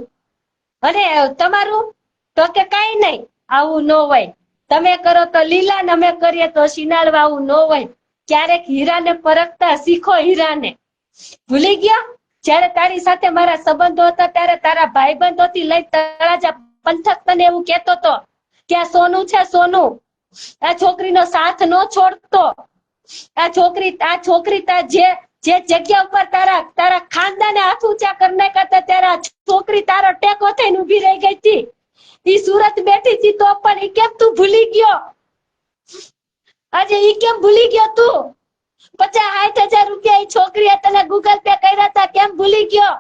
અને તમારું તો કે કઈ નહીં, આવું ન હોય. તમે કરો તો લીલા ને અમે કરીએ તો શિનાળવા, આવું ન હોય. ક્યારેક હીરાને પરખતા શીખો. હીરાને ભૂલી ગયા? જયારે તારી સાથે મારા સંબંધો હતા ત્યારે તારા ભાઈબંધોથી લઈ તળાજા પંથક તને એવું કેતો હતો કે આ સોનું છે, સોનું, આ છોકરીનો સાથ ન છોડતો. આ છોકરી જે જગ્યા ઉપર તારા ખાનદાને હાથ ઊંચા કરી નાખ્યા ત્યારે આ છોકરી તારો ટેકો થઈને ઉભી રહી ગઈ હતી. ઈ સુરત બેઠી હતી તો પણ ઈ કેમ તું ભૂલી ગયો? આજે ઈ કેમ ભૂલી ગયો તું? 50-60 હજાર રૂપિયા ઈ છોકરીએ તને ગૂગલ પે કર્યા હતા, કેમ ભૂલી ગયો?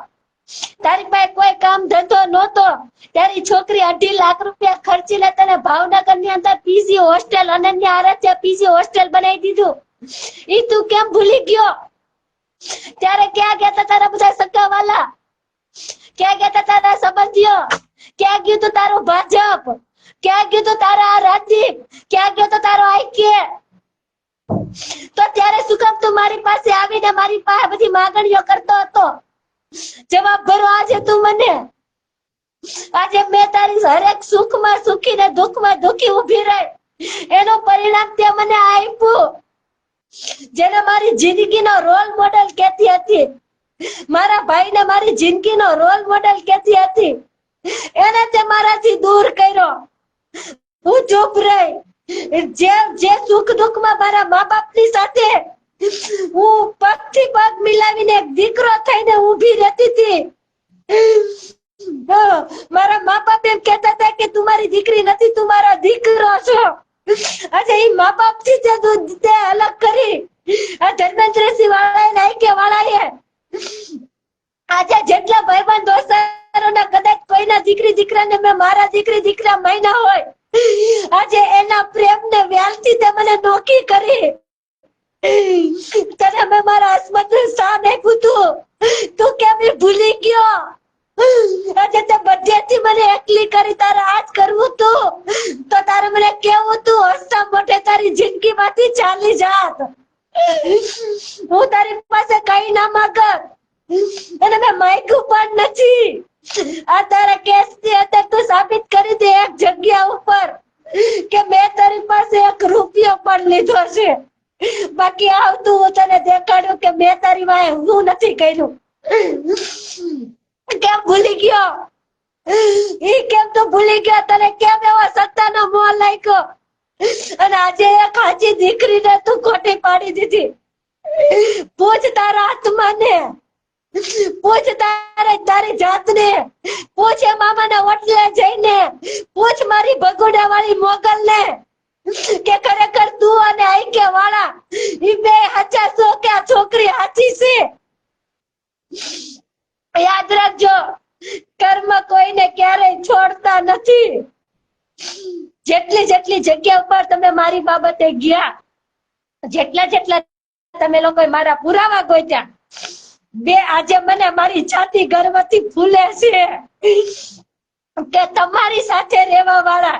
તારી પાસે કોઈ કામ ધંધો નહોતો ત્યારે ઈ છોકરી 2.5 લાખ રૂપિયા ખર્ચીને તને ભાવનગર ની અંદર PG hostel, Ananya Aaradhya PG hostel બનાવી દીધું. ઈ તું કેમ ભૂલી ગયો? ત્યારે ક્યાં ગયા હતા તારા બધા સગાવાલા? ક્યાં ગયા હતા તારા સંબંધીઓ? ક્યાં ગયું તું તારું ભાજપ? ક્યાં ગયું તું તારા રાજદીપ? ક્યાં ગયો તો તારો આઈકે? તો ત્યારે શું કામ તું મારી પાસે આવીને મારી પાસે બધી માંગણીઓ કરતો હતો? જવાબ ભરો આજે તું મને. આજે મેં તારી હરેક સુખમાં સુખી ને દુઃખમાં દુઃખી ઉભી રહી, એનું પરિણામ તે મને આપ્યું. જેને મારી જિંદગીનો રોલ મોડેલ કહેતી હતી, મારા ભાઈને મારી જિંદગીનો રોલ મોડેલ કહેતી હતી, એને તે મારાથી દૂર કર્યો. હું ચૂપ રહી. જે સુખ દુઃખમાં મારા મા બાપની સાથે હું પગથી પગ મિલાવીને એક દીકરો થઈને ઊભી રહેતી હતી. મારા મા બાપ એમ કહેતા હતા કે તું મારી દીકરી નથી, તું મારો દીકરો છો. આજે એ મા બાપ થી તે અલગ કરી આ ધર્મેન્દ્રસિંહ વાળા નાઈકે વાળાએ આજે જેટલા ભાઈબંધ દોસ્તારોના કદાચ કોઈના દીકરી દીકરાને મેં મારા દીકરી દીકરા મહિના હોય, આજે એના પ્રેમને વ્યાલથી તે મને નોકી કરી. તને મેં મારા હસમતનું સ્થાન આપ્યું તું કેમ ભૂલી ગયો? આજે તે બધેથી મને એકલી કરી, તારે આજ કરવું તું તો તારે મને કેવું તું હસતા મોઢે તારી જિંદગી માંથી ચાલી જાત. હું તારી પાસે કઈ ના માંગત અને મેં માંગ્યું પણ નથી. આ તારા કેસ થી અત્યારે તું સાબિત કરી દે એક જગ્યા ઉપર કે મેં તારી પાસે 1 રૂપિયો પણ લીધો છે. બાકી આવતું હું તને દેખાડ્યું કે મેં તારી વાંહે હું નથી કર્યું. કેમ ભૂલી ગયો? ઈ કેમ તો ભૂલી ગયો? તને કેમ એવો સત્તાનો મોહ લાગ્યો? અને આજે એક હાચી દીકરીને તું ખોટી પાડી દીધી. પૂછ તારા આત્માને, પૂછ તારી જાતને, પૂછ એ મામાના ઓટલે જઈને, પૂછ મારી ભગોડા વાળી મોગલને કે ખરેખર તું અને આઈકે વાળા ઈ બે હાચા છો કે આ છોકરી હાચી છે? યાદ રાખજો, કર્મ કોઈને ક્યારેય છોડતા નથી. જેટલી જેટલી જગ્યા ઉપર તમે મારી બાબતે ગયા, જેટલા જેટલા તમે લોકો મારા પુરાવા ગોત્યા, બે આજે મને મારી છાતી ગર્વથી ફૂલે છે કે તમારી સાથે રહેવા વાળા,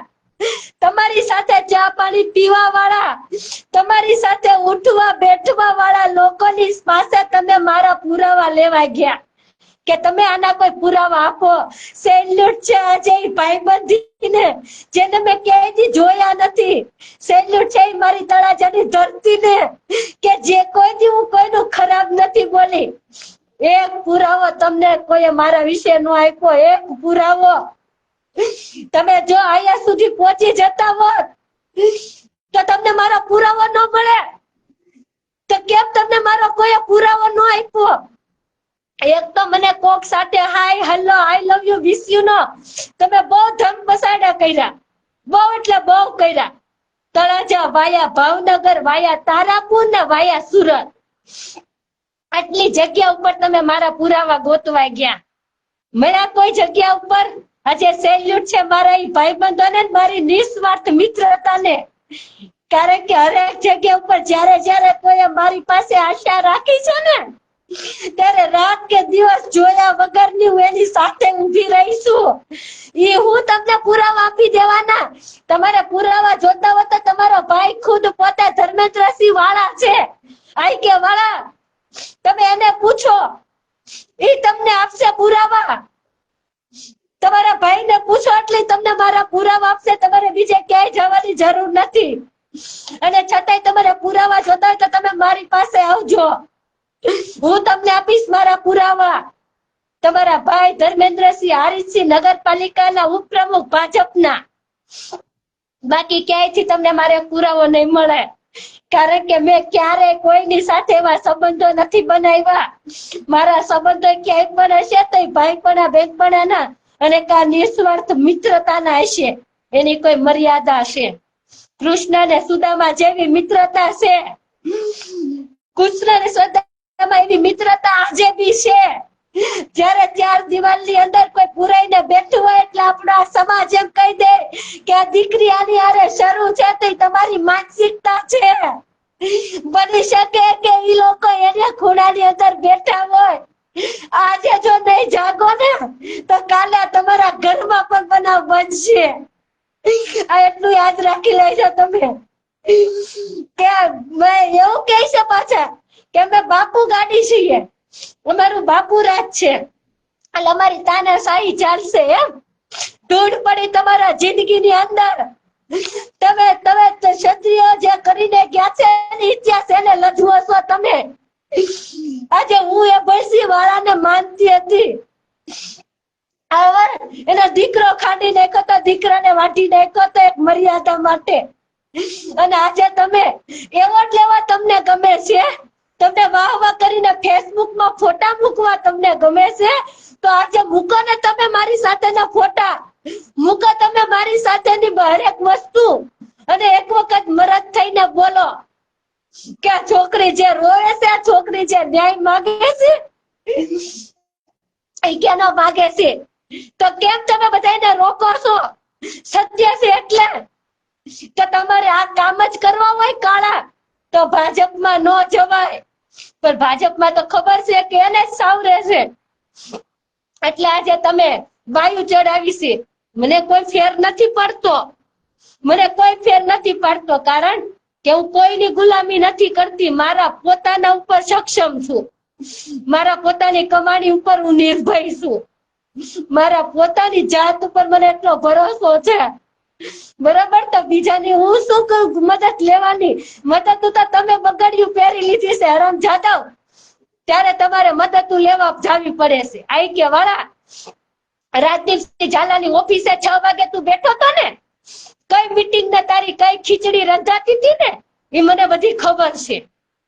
તમારી સાથે ચા પાણી પીવા વાળા, તમારી સાથે ઉઠવા બેઠવા વાળા લોકોની પાસે તમે મારા પુરાવા લેવા ગયા કે તમે આના કોઈ પુરાવા આપો. સેલ્યુટ છે આજે ભાઈબંધીને જેને મેં ક્યાંયથી જોયા નથી. સેલ્યુટ છે મારી તળાજાની ધરતીને કે જે કોઈ દી હું કોઈનું ખરાબ નથી બોલી. એક પુરાવો તમને કોઈ મારા વિશે નો આપ્યો, એક પુરાવો. તમે જો અહીંયા સુધી પહોંચી જતા હોત તો તમને મારો પુરાવો ન મળે, તો કેમ તમને મારો કોઈ પુરાવો ન આપ્યો? એક તો મને કોક સાથે hi hello I love you wish you know તમે બહુ ધમ પસાડા કર્યા, બહુ એટલે બહુ કર્યા. તળાજા વાયા ભાવનગર વાયા તારાપુર ને વાયા સુરત, આટલી જગ્યા ઉપર તમે મારા પુરાવા ગોતવા ગયા. મળ્યા કોઈ જગ્યા ઉપર? આજે સેલ્યુટ છે મારા એ ભાઈબંધોને, મારી નિસ્વાર્થ મિત્રતાને. કારણ કે હરેક જગ્યા ઉપર જ્યારે જ્યારે કોઈ મારી પાસે આશા રાખી છે ને, ત્યારે રાત કે દિવસ જોયા વગરની હું એની સાથે ઊભી રહીશું. એ હું તમને પુરાવા આપી દેવાના. તમારે પુરાવા જોતા હોય તો તમારો ભાઈ ખુદ પોતે ધર્મેન્દ્રસિંહ વાળા છે, આઈ કે વાળા, તમે એને પૂછો, એ તમને આપશે પુરાવા. તમારા ભાઈને પૂછો એટલે તમને મારા પુરાવા આપશે. તમારે બીજે ક્યાંય જવાની જરૂર નથી. અને છતાંય તમારે પુરાવા જોતા હોય તો તમે મારી પાસે આવજો, હું તમને આપીશ મારા પુરાવા. તમારા ભાઈ ધર્મેન્દ્રસિંહ હારીસિંહ નગરપાલિકાના ઉપપ્રમુખ ભાજપના. બાકી ક્યાંયથી તમને મારે પુરાવો નહીં મળે, કારણ કે મેં ક્યારેય કોઈની સાથે એવા સંબંધો નથી બનાવ્યા. મારા સંબંધો ક્યાંય પણ હશે તો ભાઈપણા બહેનપણાના અને કા નિસ્વાર્થ મિત્રતાના હશે. એની કોઈ મર્યાદા છે. કૃષ્ણ ને સુદામા જેવી મિત્રતા છે, કૃષ્ણ ને સુદામા એવી મિત્રતા આજે બી છે. જયારે 4 દિવાલની અંદર કોઈ પુરાઈને બેઠું હોય એટલે આપણો સમાજ એમ કહી દે કે આ દીકરી આની હારે શરૂ છે, તો તમારી માનસિકતા છે. બની શકે કે એ લોકો એને ખૂણાની અંદર બેઠા હોય. આજે જો નહીં જાગો ને તો કાલે તમારા ઘરમાં પણ બનાવ બનશે. આ એટલું યાદ રાખી લેજો તમે. કે મેં એવું કહી છે પાછા કે અમે બાપુ ગાડી છીએ, અમારું બાપુ રાજ છે, એટલે અમારી તાનાશાહી ચાલશે એમ. ધૂળ પડી તમારા જિંદગીની અંદર. તમે તમે ક્ષત્રિય જે કરીને ગયા છે ઇતિહાસ એને લજવો છો તમે. આજે હું એ ભૈસી વાળાને માનતી હતી, એનો દીકરો ખાંડી નાખ્યો તો, દીકરાને વાટી નાખ્યો તો એક મર્યાદા માટે. અને આજે તમે એવોર્ડ લેવા તમને ગમે છે, તમને વાહ વાહ કરીને ફેસબુકમાં ફોટા મૂકવા તમને ગમે છે, તો આજે મૂકો ને તમે મારી સાથેના ફોટા, મૂકો તમે મારી સાથેની હરેક વસ્તુ, અને એક વખત મરદ થઈને બોલો કે આ છોકરી જે રોવે છે, આ છોકરી જે ન્યાય માંગે છે, એ કેનો માંગે છે? તો કેમ તમે બધાને રોકો છો? સત્ય છે એટલે કે તમારે આ કામ જ કરવા હોય કાળા તો ભાજપમાં ન જવાય. પણ ભાજપમાં તો ખબર છે કે એને જ સાવરે છે. એટલે આજે તમે વાયુ ચડાવી છે. મને કોઈ ફેર નથી પડતો, મને કોઈ ફેર નથી પડતો, કારણ કે હું કોઈની ગુલામી નથી કરતી. મારા પોતાના ઉપર સક્ષમ છું, મારા પોતાની કમાણી ઉપર હું નિર્ભય છું, મારા પોતાની જાત ઉપર મને એટલો ભરોસો છે. બરાબર, તો બીજાની હું શું મદદ લેવાની? મદદ તો તમે બગડ્યું પહેરી લીધી છે હરામ જાદવ, ત્યારે તમારે મદદ લેવા જાવી પડે છે. આઈ કે વાળા, રાજદીપસિંહ ઝાલાની ઓફિસે 6 વાગે તું બેઠો તો ને, કઈ મીટિંગ ને તારી કઈ ખીચડી રંધાતી હતી ને, એ મને બધી ખબર છે.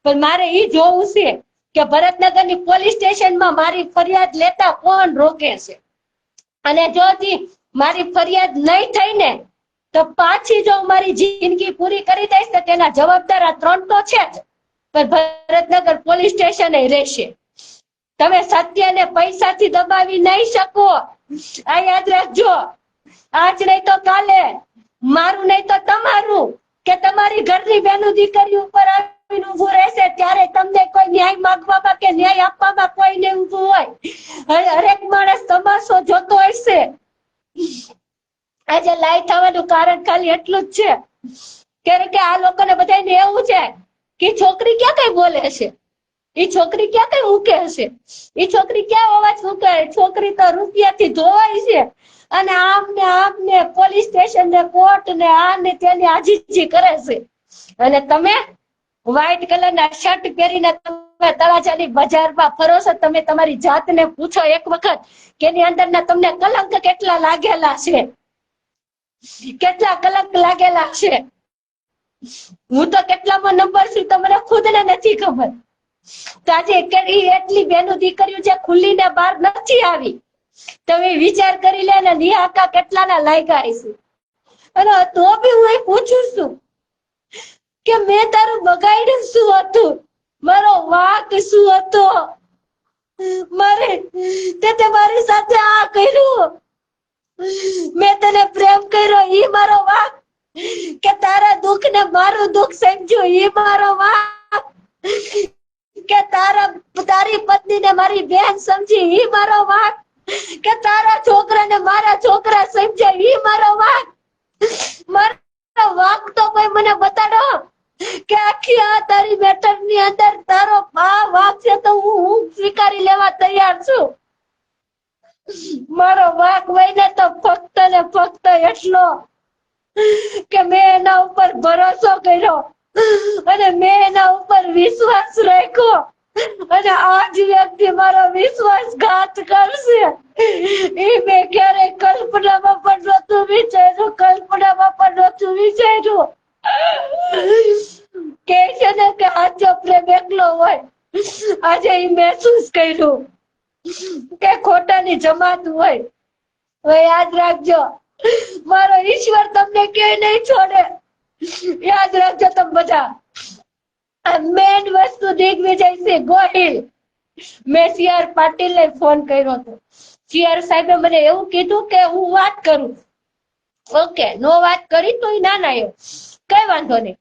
પણ મારે એ જોવું છે કે ભરતનગરની પોલીસ સ્ટેશનમાં મારી ફરિયાદ લેતા કોણ રોકે છે. અને જો મારી ફરિયાદ નહીં થઈ ને તો પાછી જો મારી જિંદગી પૂરી કરી દઈશ તો તેના જવાબદાર આ 3 તો છે જ, પણ ભરતનગર પોલીસ સ્ટેશન રહેશે. તમે સત્યને પૈસાથી દબાવી નહીં શકો, આ યાદ રાખજો. આજ નહીં તો કાલે, મારું નહીં તો તમારું, કે તમારી ઘરની બેનું દીકરી ઉપર આવીને ઊભું રહેશે ત્યારે તમને કોઈ ન્યાય માંગવામાં કે ન્યાય આપવામાં કોઈ નહીં ઊભું હોય. હરેક માણસ તમાશો જોતો હશે. આજે લાઈ થવાનું કારણ ખાલી એટલું જ છે કે આ લોકોને બધાને એવું છે કે છોકરી ક્યાં કઈ બોલે છે, એ છોકરી ક્યાં કઈ મૂકે હશે, એ છોકરી ક્યાં અવાજ મૂકે, છોકરી તો રૂપિયાથી ધોવાય છે અને આમ ને પોલીસ સ્ટેશન ને કોર્ટ ને આ ને તેની આજીજી કરે છે. અને તમે વ્હાઈટ કલરના શર્ટ પહેરીને તમે તળાજાની બજારમાં ફરો છો. તમે તમારી જાતને પૂછો એક વખત કે એની અંદરના તમને કલંક કેટલા લાગેલા છે, કેટલા કલંક લાગેલા છે. હું તો કેટલામાં નંબર છું તો મને ખુદને નથી ખબર. તો આજે એટલી બેનું દીકરીઓ જે ખુલ્લીને બહાર નથી આવી, તમે વિચાર કરી લે ને નિહાકા કેટલાના લાગ્યા છે. અને તો બી હું પૂછું છું કે મેં તારું બગાડ્યું શું હતું, મારો વાંક શું હતો, તે મારી સાથે આ કર્યું, મેં તને પ્રેમ કર્યો ઈ મારો વાંક, કે તારા દુઃખ ને મારું દુઃખ સમજ્યું ઈ મારો વાંક, કે તારી પત્ની ને મારી બહેન સમજી ઈ મારો વાંક, કે તારા છોકરા ને મારા છોકરા સમજે ઈ મારો વાંક. મારો વાંક તો કોઈ મને બતાડો કે આખી આ તારી મેટર ની અંદર તારો આ વાંક છે તો હું સ્વીકારી લેવા તૈયાર છું. મારો વાંક હોય ને તો ફક્ત ને ફક્ત એટલો કે મેં એના ઉપર ભરોસો કર્યો અને મેં એના ઉપર વિશ્વાસ રાખ્યો, અને આજ વ્યક્તિ મારો વિશ્વાસઘાત કરશે એ મેં ક્યારેય કલ્પનામાં પણ નહોતું વિચાર્યું, કલ્પનામાં પણ નહોતું વિચાર્યું. કે છે ને કે આજો પ્રેમ એકલો હોય, આજે એ મહેસૂસ કર્યું કે ખોટાની જમાત હોય. હવે યાદ રાખજો, મારો ઈશ્વર તમને ક્યાંય નહીં છોડે. યાદ રાખજો તમે બધા. મેન વસ્તુ દિગ્વિજયસિંહ ગોહિલ, મેં CR પાટીલને ફોન કર્યો હતો. CR સાહેબે મને એવું કીધું કે હું વાત કરું. ઓકે, નો વાત કરી તો ના કઈ વાંધો નહીં,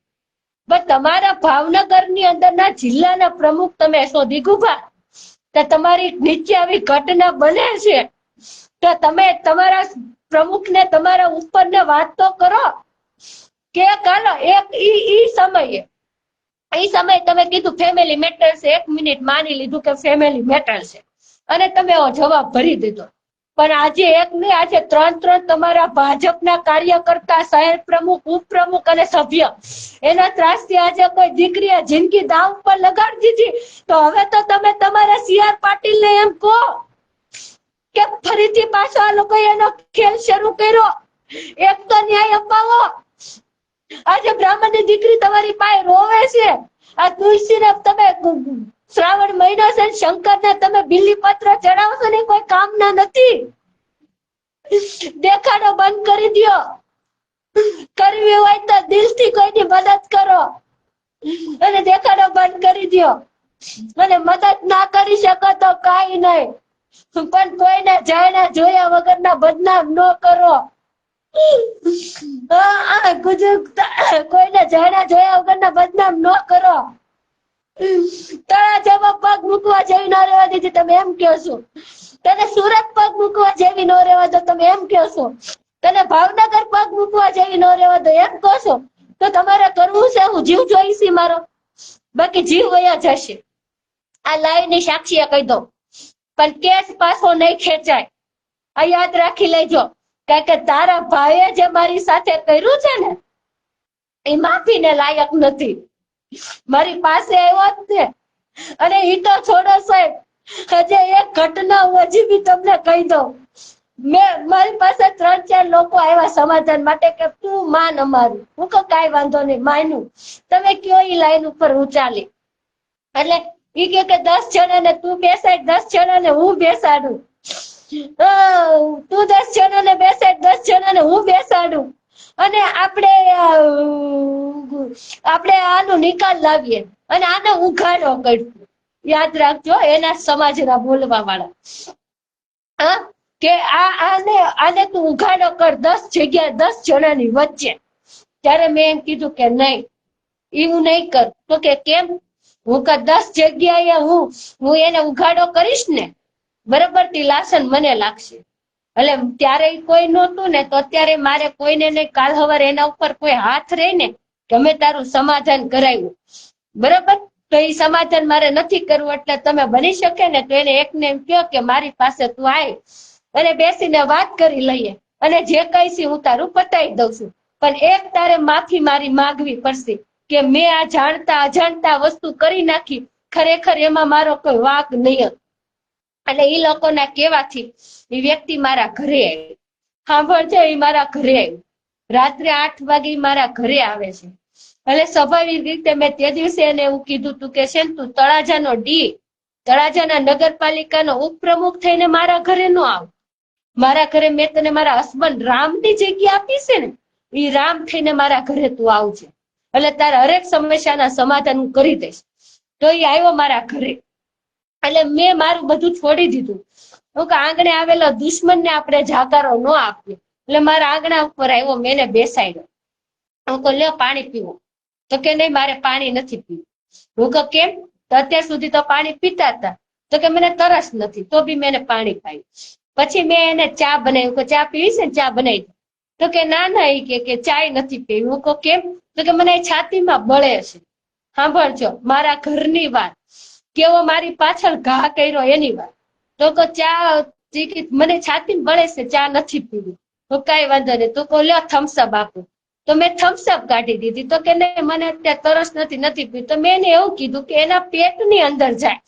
પણ તમારા ભાવનગર ની અંદરના જિલ્લાના પ્રમુખ તમે છો દિગુભા, તો તમારી નીચે આવી ઘટના બને છે તો તમે તમારા પ્રમુખ ને તમારા ઉપર ને વાત તો કરો કે ચાલો એ સમયે તમે કીધું ફેમિલી મેટર છે. 1 મિનિટ માની લીધું કે ફેમિલી મેટર છે અને તમે જવાબ ભરી દીધો. પણ આજે એક નહીં, આજે 3 તમારા ભાજપના કાર્યકર્તા, શહેર પ્રમુખ, ઉપપ્રમુખ અને સભ્ય એના ત્રાસથી આજે કોઈ દીકરીએ જિંદગી દાવ પર લગાડી દીધી. તો હવે તો તમે તમારા CR પાટીલને એમ કહો કે ફરીથી પાછો આ લોકો એનો ખેલ શરૂ કર્યો. એક તો ન્યાય અપાવો. આજે બ્રાહ્મણની દીકરી તમારી પાસે રોવે છે. આ તુલસીને તમે શ્રાવણ મહિનો છે, શંકરને તમે બિલીપત્ર ચડાવશો ને કોઈ કામના નથી. દેખાડો બંધ કરી દો. કરવી હોય તો દિલથી કોઈની મદદ કરો અને દેખાડો બંધ કરી દો. અને મદદ ના કરી શકો તો કાઈ નહીં, પણ કોઈને જાણ્યા જોયા વગરના બદનામ ન કરો. કોઈને જાણ્યા જોયા વગરના બદનામ ન કરો. તળાજામાં પગ મૂકવા જેવી ન રહેવા દીધી તમે એમ કહો છો. તને સુરત પગ મૂકવા જેવી ન રહેવા દો તમે એમ કહો છો. તને ભાવનગર પગ મૂકવા જેવી ન રહેવા દો એમ કહો છો. તો તમારે કરવું છે હું જીવ જોઈશ મારો, બાકી જીવ વયા જશે. આ લાઈવ ની સાક્ષીએ કહી દો, પણ કેસ પાછો નહીં ખેંચાય. આ યાદ રાખી લેજો, કારણ કે તારા ભાઈએ જે મારી સાથે કર્યું છે ને એ માફીને લાયક નથી. મારી પાસે આવ્યો જ ને, અને ઈ તો છોડો સાહેબ, હજે એક ઘટના હજી બી તમને કહી દઉં. મારી પાસે 3-4 લોકો આવ્યા સમાધાન માટે કે તું માન અમારું. હું કહું કાંઈ વાંધો નહીં, માન્યું. તમે કયો ઈ લાઈન ઉપર હું ચાલી. એટલે ઈ કે 10 જણાને તું બેસાડ, 10 જણાને હું બેસાડું. તું 10 જણાને બેસાડ, 10 જણાને હું બેસાડું. અને આપણે આનો નિકાલ લાવીએ અને આને ઉઘાડો કરશું. યાદ રાખજો, એના સમાજના બોલવા વાળા, હા, કે આને તું ઉઘાડો કર 10 જગ્યા 10 જણાની વચ્ચે. ત્યારે મેં એમ કીધું કે નહીં, એવું નહીં કર. તો કે કેમ? હું 10 જગ્યાએ હું એને ઉઘાડો કરીશ ને, બરોબર તિલાસન મને લાગશે. એટલે ત્યારે કોઈ નહોતું ને, તો અત્યારે મારે કોઈને નહીં, કાલ સવારે એના ઉપર કોઈ હાથ રહે ને કે અમે તારું સમાધાન કરાવ્યું, બરોબર, તો એ સમાધાન મારે નથી કરવું. એટલે તમે બની શકે ને તો એને એકને એમ કહો કે મારી પાસે તું આય અને બેસીને વાત કરી લઈએ, અને જે કઈ છે હું તારું પતાવી દઉં છું. પણ એક તારે માફી મારી માગવી પડશે કે મેં આ જાણતા અજાણતા વસ્તુ કરી નાખી, ખરેખર એમાં મારો કોઈ વાંક નહીં. એટલે એ લોકોના કહેવાથી એ વ્યક્તિ મારા ઘરે આવી. સાંભળજો, એ મારા ઘરે આવ્યું. રાત્રે 8 વાગે મારા ઘરે આવે છે. એટલે સ્વાભાવિક રીતે મેં તે દિવસે એને એવું કીધું તું કે છે તું તળાજાના નગરપાલિકાનો ઉપપ્રમુખ થઈને મારા ઘરે ન આવ. મારા ઘરે મેં તને મારા હસબન્ડ રામની જગ્યા આપી છે ને, એ રામ થઈને મારા ઘરે તું આવજે, એટલે તારા હરેક સમસ્યાના સમાધાન હું કરી દઈશ. તો એ આવ્યો મારા ઘરે. એટલે મેં મારું બધું છોડી દીધું. હું કે આંગણે આવેલો દુશ્મનને આપણે જાકારો ન આપીએ. એટલે મારા આંગણા ઉપર આવ્યો, મેં એને બેસાડ્યો. હું કહું લે પાણી પીવું. તો કે નહીં, મારે પાણી નથી પીવું. હું કહું કેમ? તો અત્યાર સુધી તો પાણી પીતા હતા. તો કે મને તરસ નથી, તો બી મેં એને પાણી પાયું. પછી મેં એને ચા બનાવી. કે ચા પીવી છે ને, ચા બનાવી. તો કે ના ના, એ કે ચાય નથી પીવી. હું કહું કેમ? તો કે મને છાતીમાં બળે છે. સાંભળજો, મારા ઘરની વાત, કેવો મારી પાછળ ઘા કર્યો એની વાત. તો કે ચા મને છાતીમાં બળે છે, ચા નથી પીવી. તો કઈ વાંધો નહીં. તો કહો લ્યો થમ્સઅપ આપું. તો મેં થમ્સઅપ કાઢી દીધી. તો કે નહીં, મને અત્યારે તરસ નથી પીવી. તો મેં એને એવું કીધું કે એના પેટની અંદર જાય.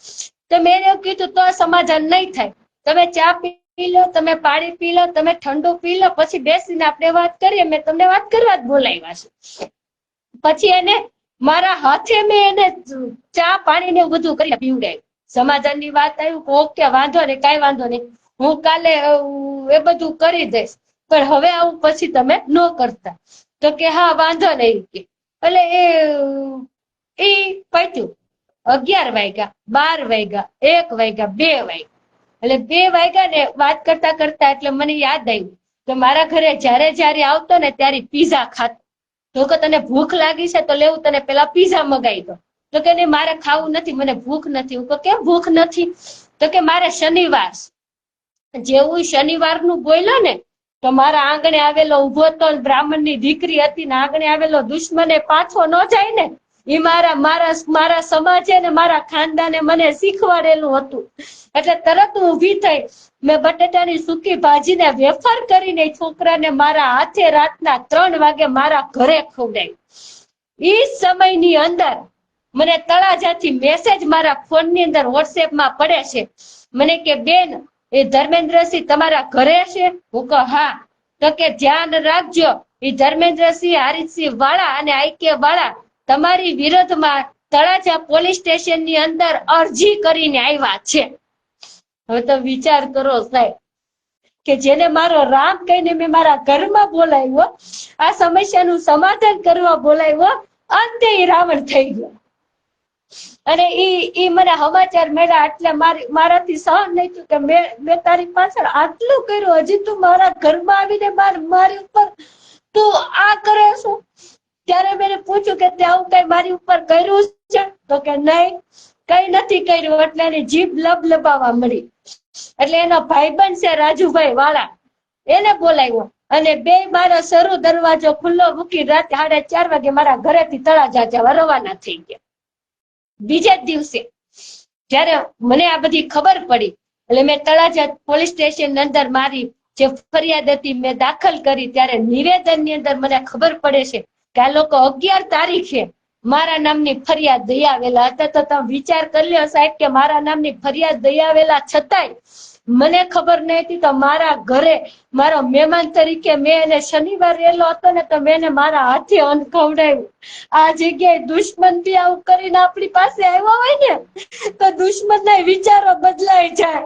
તો મેં એને એવું કીધું તો સમાધાન નહીં થાય. તમે ચા પી લો, તમે પાણી પી લો, તમે ઠંડુ પી લો, પછી બેસીને આપણે વાત કરીએ. મેં તમને વાત કરવા જ બોલાવ્યા છે. પછી એને મારા હાથે મેં એને ચા પાણી ને બધું કરી પીવડાવ્યું. સમાધાનની વાત આવ્યું, ઓકે વાંધો નહીં, કઈ વાંધો નહીં, હું કાલે એ બધું કરી દઈશ, પણ હવે આવું પછી તમે ન કરતા. તો કે હા વાંધો નહીં. કે એટલે એ પત્યું. 11 વાગ્યા, 12 વાગ્યા, 1 વાગ્યા, 2 વાગ્યા. એટલે 2 વાગ્યા ને વાત કરતા કરતા એટલે મને યાદ આવ્યું કે મારા ઘરે જયારે આવતો ને ત્યારે પીઝા ખાતો. તો કે તને ભૂખ લાગી છે તો લેવું, તને પેલા પીઝા મગાવી દો. તો કે નહીં, મારે ખાવું નથી, મને ભૂખ નથી. હું કેમ ભૂખ નથી? તો કે મારે શનિવાર. જેવું શનિવારનું બોલ્યો ને, તો મારા આંગણે આવેલો ઉભો તો બ્રાહ્મણની દીકરી હતી ને, આંગણે આવેલો દુશ્મને પાછો ન જાય ને, એ મારા સમાજે ને મારા ખાનદાને મને શીખવાડેલું હતું. એટલે તરત હું ઊભી થઈ, મેં બટેટાની સૂકી ભાજીને વેફર કરીને છોકરાને મારા હાથે રાતના 3 વાગે મારા ઘરે ખવડાવ્યું. એ સમયની અંદર મને તળાજાથી મેસેજ મારા ફોનની અંદર વોટ્સએપમાં પડે છે. મને કે બેન, એ ધર્મેન્દ્રસિંહ તમારા ઘરે છે? હું કહું હા. તો કે ધ્યાન રાખજો, એ ધર્મેન્દ્રસિંહ હારીસિંહ વાળા અને આઈકે વાળા તમારી વિરોધમાં તળાજા પોલીસ સ્ટેશનની અંદર અરજી કરીને આવ્યા છે. હવે તો વિચાર કરો સાહેબ, કે જેને મારો રામ કહીને મેં મારા ઘરમાં બોલાવ્યો, આ સમસ્યાનું સમાધાન કરવા બોલાવ્યો, અંતે એ રાવણ થઈ ગયો. અને ઈ મને સમાચાર મળ્યા એટલે મારાથી સહન નહીં થયું કે મેં તારી પાછળ આટલું કર્યું, હજી તું મારા ઘરમાં આવીને મારી ઉપર તું આ કરે છો? ત્યારે મેં પૂછ્યું કે તે આવું કઈ મારી ઉપર કર્યું છે? તો કે નહીં, કઈ નથી કર્યું. એટલે એની જીભ લબલબાવા મળી. એટલે એનો ભાઈબંધ છે રાજુભાઈ વાળા, એને બોલાવ્યો અને બે મારો શરૂ દરવાજો ખુલ્લો મૂકી રાતે 4:30 વાગે મારા ઘરેથી તળાજા જવા રવાના થઈ ગયા. બીજા દિવસે જયારે મને આ બધી ખબર પડી એટલે મેં તળાજા પોલીસ સ્ટેશન અંદર મારી જે ફરિયાદ હતી મેં દાખલ કરી. ત્યારે નિવેદનની અંદર મને ખબર પડે છે કે આ લોકો 11 તારીખે મારા નામની ફરિયાદ દઈ આવેલા હતા. તો તમે વિચાર કરી લો સાહેબ કે મારા નામની ફરિયાદ દઈ આવેલા છતાંય મને ખબર નહીં હતી. તો મારા ઘરે મારો મહેમાન તરીકે મેં એને શનિવાર રહેલો હતો ને, તો મેં એને મારા હાથે અન્ન ખવડાવ્યું. આ જગ્યાએ દુશ્મન બી આવું કરીને આપણી પાસે આવ્યો હોય ને, તો દુશ્મનના વિચારો બદલાઈ જાય.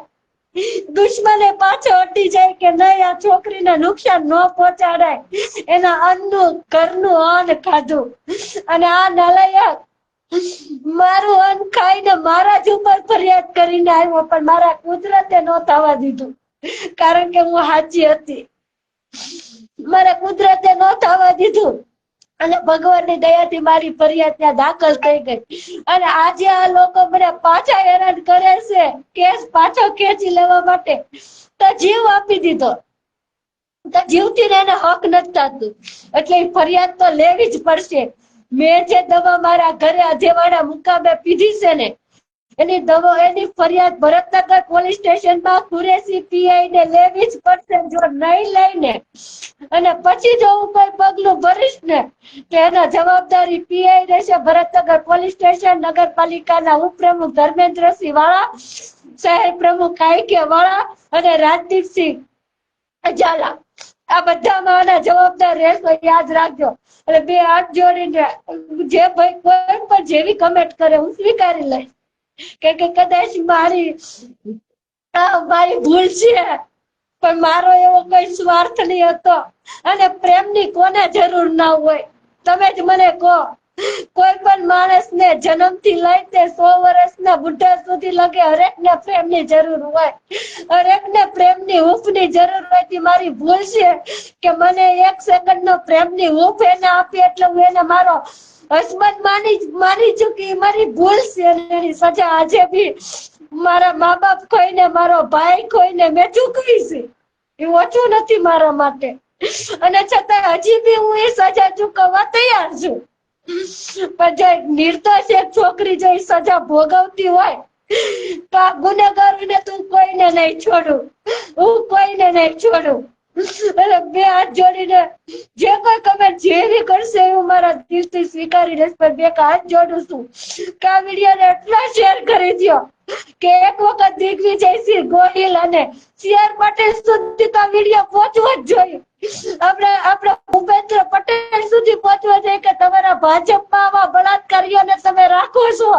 દુશ્મને પાછો હટી જાય કે નહીં, આ છોકરીને નુકસાન ન પહોંચાડાય, એના અન્નનું ઘરનું અન્ન ખાધું, અને આ નાલાયક મારું અન્ન ખાઈને મારા જ ઉપર ફરિયાદ કરીને આવ્યો, પણ મારા કુદરતે ન થવા દીધું, કારણ કે હું સાચી હતી. મારા કુદરતે ન થવા દીધું, અને ભગવાનની દયાથી મારી ફરિયાદ ત્યાં દાખલ થઈ ગઈ. અને આજે આ લોકો મને પાછા હેરાન કરે છે કેસ પાછો ખેંચી લેવા માટે. તો જીવ આપી દીધો, તો જીવથી એને હક નથી થતું, એટલે ફરિયાદ તો લેવી જ પડશે. મેં જે દવા મારા ઘરે અધેવાડા મુકામે પીધી છે ને, એની દવા, એની ફરિયાદ ભરતનગર પોલીસ સ્ટેશનમાં કુરેશી પીઆઈ ને લેવી જ પડશે. જો નહીં લઈને અને પછી જો હું કોઈ પગલું ભરીશ ને, તો એનો જવાબદારી પીઆઈ રહેશે, ભરતનગર પોલીસ સ્ટેશન, નગરપાલિકાના ઉપપ્રમુખ ધર્મેન્દ્રસિંહ વાળા, શહેર પ્રમુખ આઈકે વાળા અને રાજદીપસિંહ ઝાલા. આ બધામાં આના જવાબદાર રહેશો, યાદ રાખજો. એટલે બે હાથ જોડીને જે ભાઈ કોઈ પણ જેવી કમેન્ટ કરે હું સ્વીકારી લઈશ, કે કદાચ મારી ભૂલ છે, પણ મારો એવો કોઈ સ્વાર્થ નહીં હતો. અને પ્રેમની કોને જરૂર ના હોય, તમે જ મને કહો. કોઈ પણ માણસને જન્મથી લઈ તે 100 વર્ષના બુઢા સુધી લગે હરેકને પ્રેમની જરૂર હોય, હરેકને પ્રેમની હૂંફની જરૂર હોય. મારી ભૂલ છે કે મને 1 સેકન્ડનો પ્રેમની હૂંફ એને આપી, એટલે હું એને મારો હસબન્ડ માની ચૂકી. મારી ભૂલ છે, એની સજા આજે બી મારા મા બાપ ખોઈને, મારો ભાઈ ખોઈને મેં ચૂકવી છે. એ ઓછું નથી મારા માટે, અને છતાં હજી બી હું એ સજા ચૂકવવા તૈયાર છું. પણ જો નિર્દોષ એક છોકરી જો સજા ભોગવતી હોય, તો આ ગુનેગારોને તું કોઈને નહીં છોડું, હું કોઈને નહીં છોડું. એટલે બે હાથ જોડીને જે કોઈ કમેન્ટ જેવી કરશે એવું મારા દિલથી સ્વીકારી લઈશ, પણ બે હાથ જોડું છું કે આ વિડીયોને એટલા શેર કરી દો કે એક વખત દિગ્વિજયસિંહ ગોહિલ અને CR પટેલ સુધી તો વિડીયો પહોંચવો જ જોઈએ. આપણે ભૂપેન્દ્ર પટેલ સુધી પહોંચવો જોઈએ કે તમારા ભાજપમાં આવા બળાત્કારીઓને તમે રાખો છો.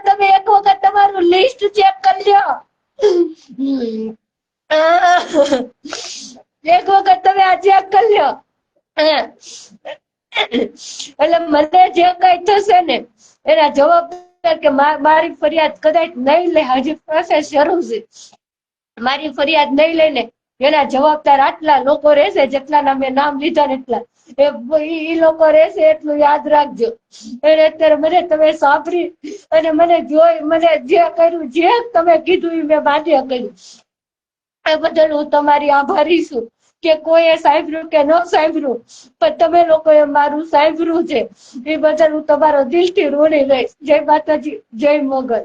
તમે એક વખત તમારું લિસ્ટ ચેક કરી લ્યો. એક વખત તમે આ ચેક કરી લ્યો. એટલે મને જે કઈ થશે ને એના જવાબદાર કે મારી ફરિયાદ કદાચ નહીં લે, હજી પ્રોસેસ શરૂ છે, મારી ફરિયાદ નહીં લઈને એના જવાબદાર આટલા લોકો રહેશે, જેટલાના મેં નામ લીધા ને એટલા એ લોકો રહેશે, એટલું યાદ રાખજો. અને અત્યારે મને તમે સાંભળી અને મને જોઈ, મને જે કર્યું, જે તમે કીધું એ મેં માન્ય કર્યું. એ બદલ હું તમારી આભારી છું, કે કોઈએ સાંભળ્યું કે ન સાંભળ્યું, પણ તમે લોકોએ મારું સાંભળ્યું છે, એ બદલ હું તમારો દિલથી ઋણી રહીશ. જય માતાજી, જય મોગલ.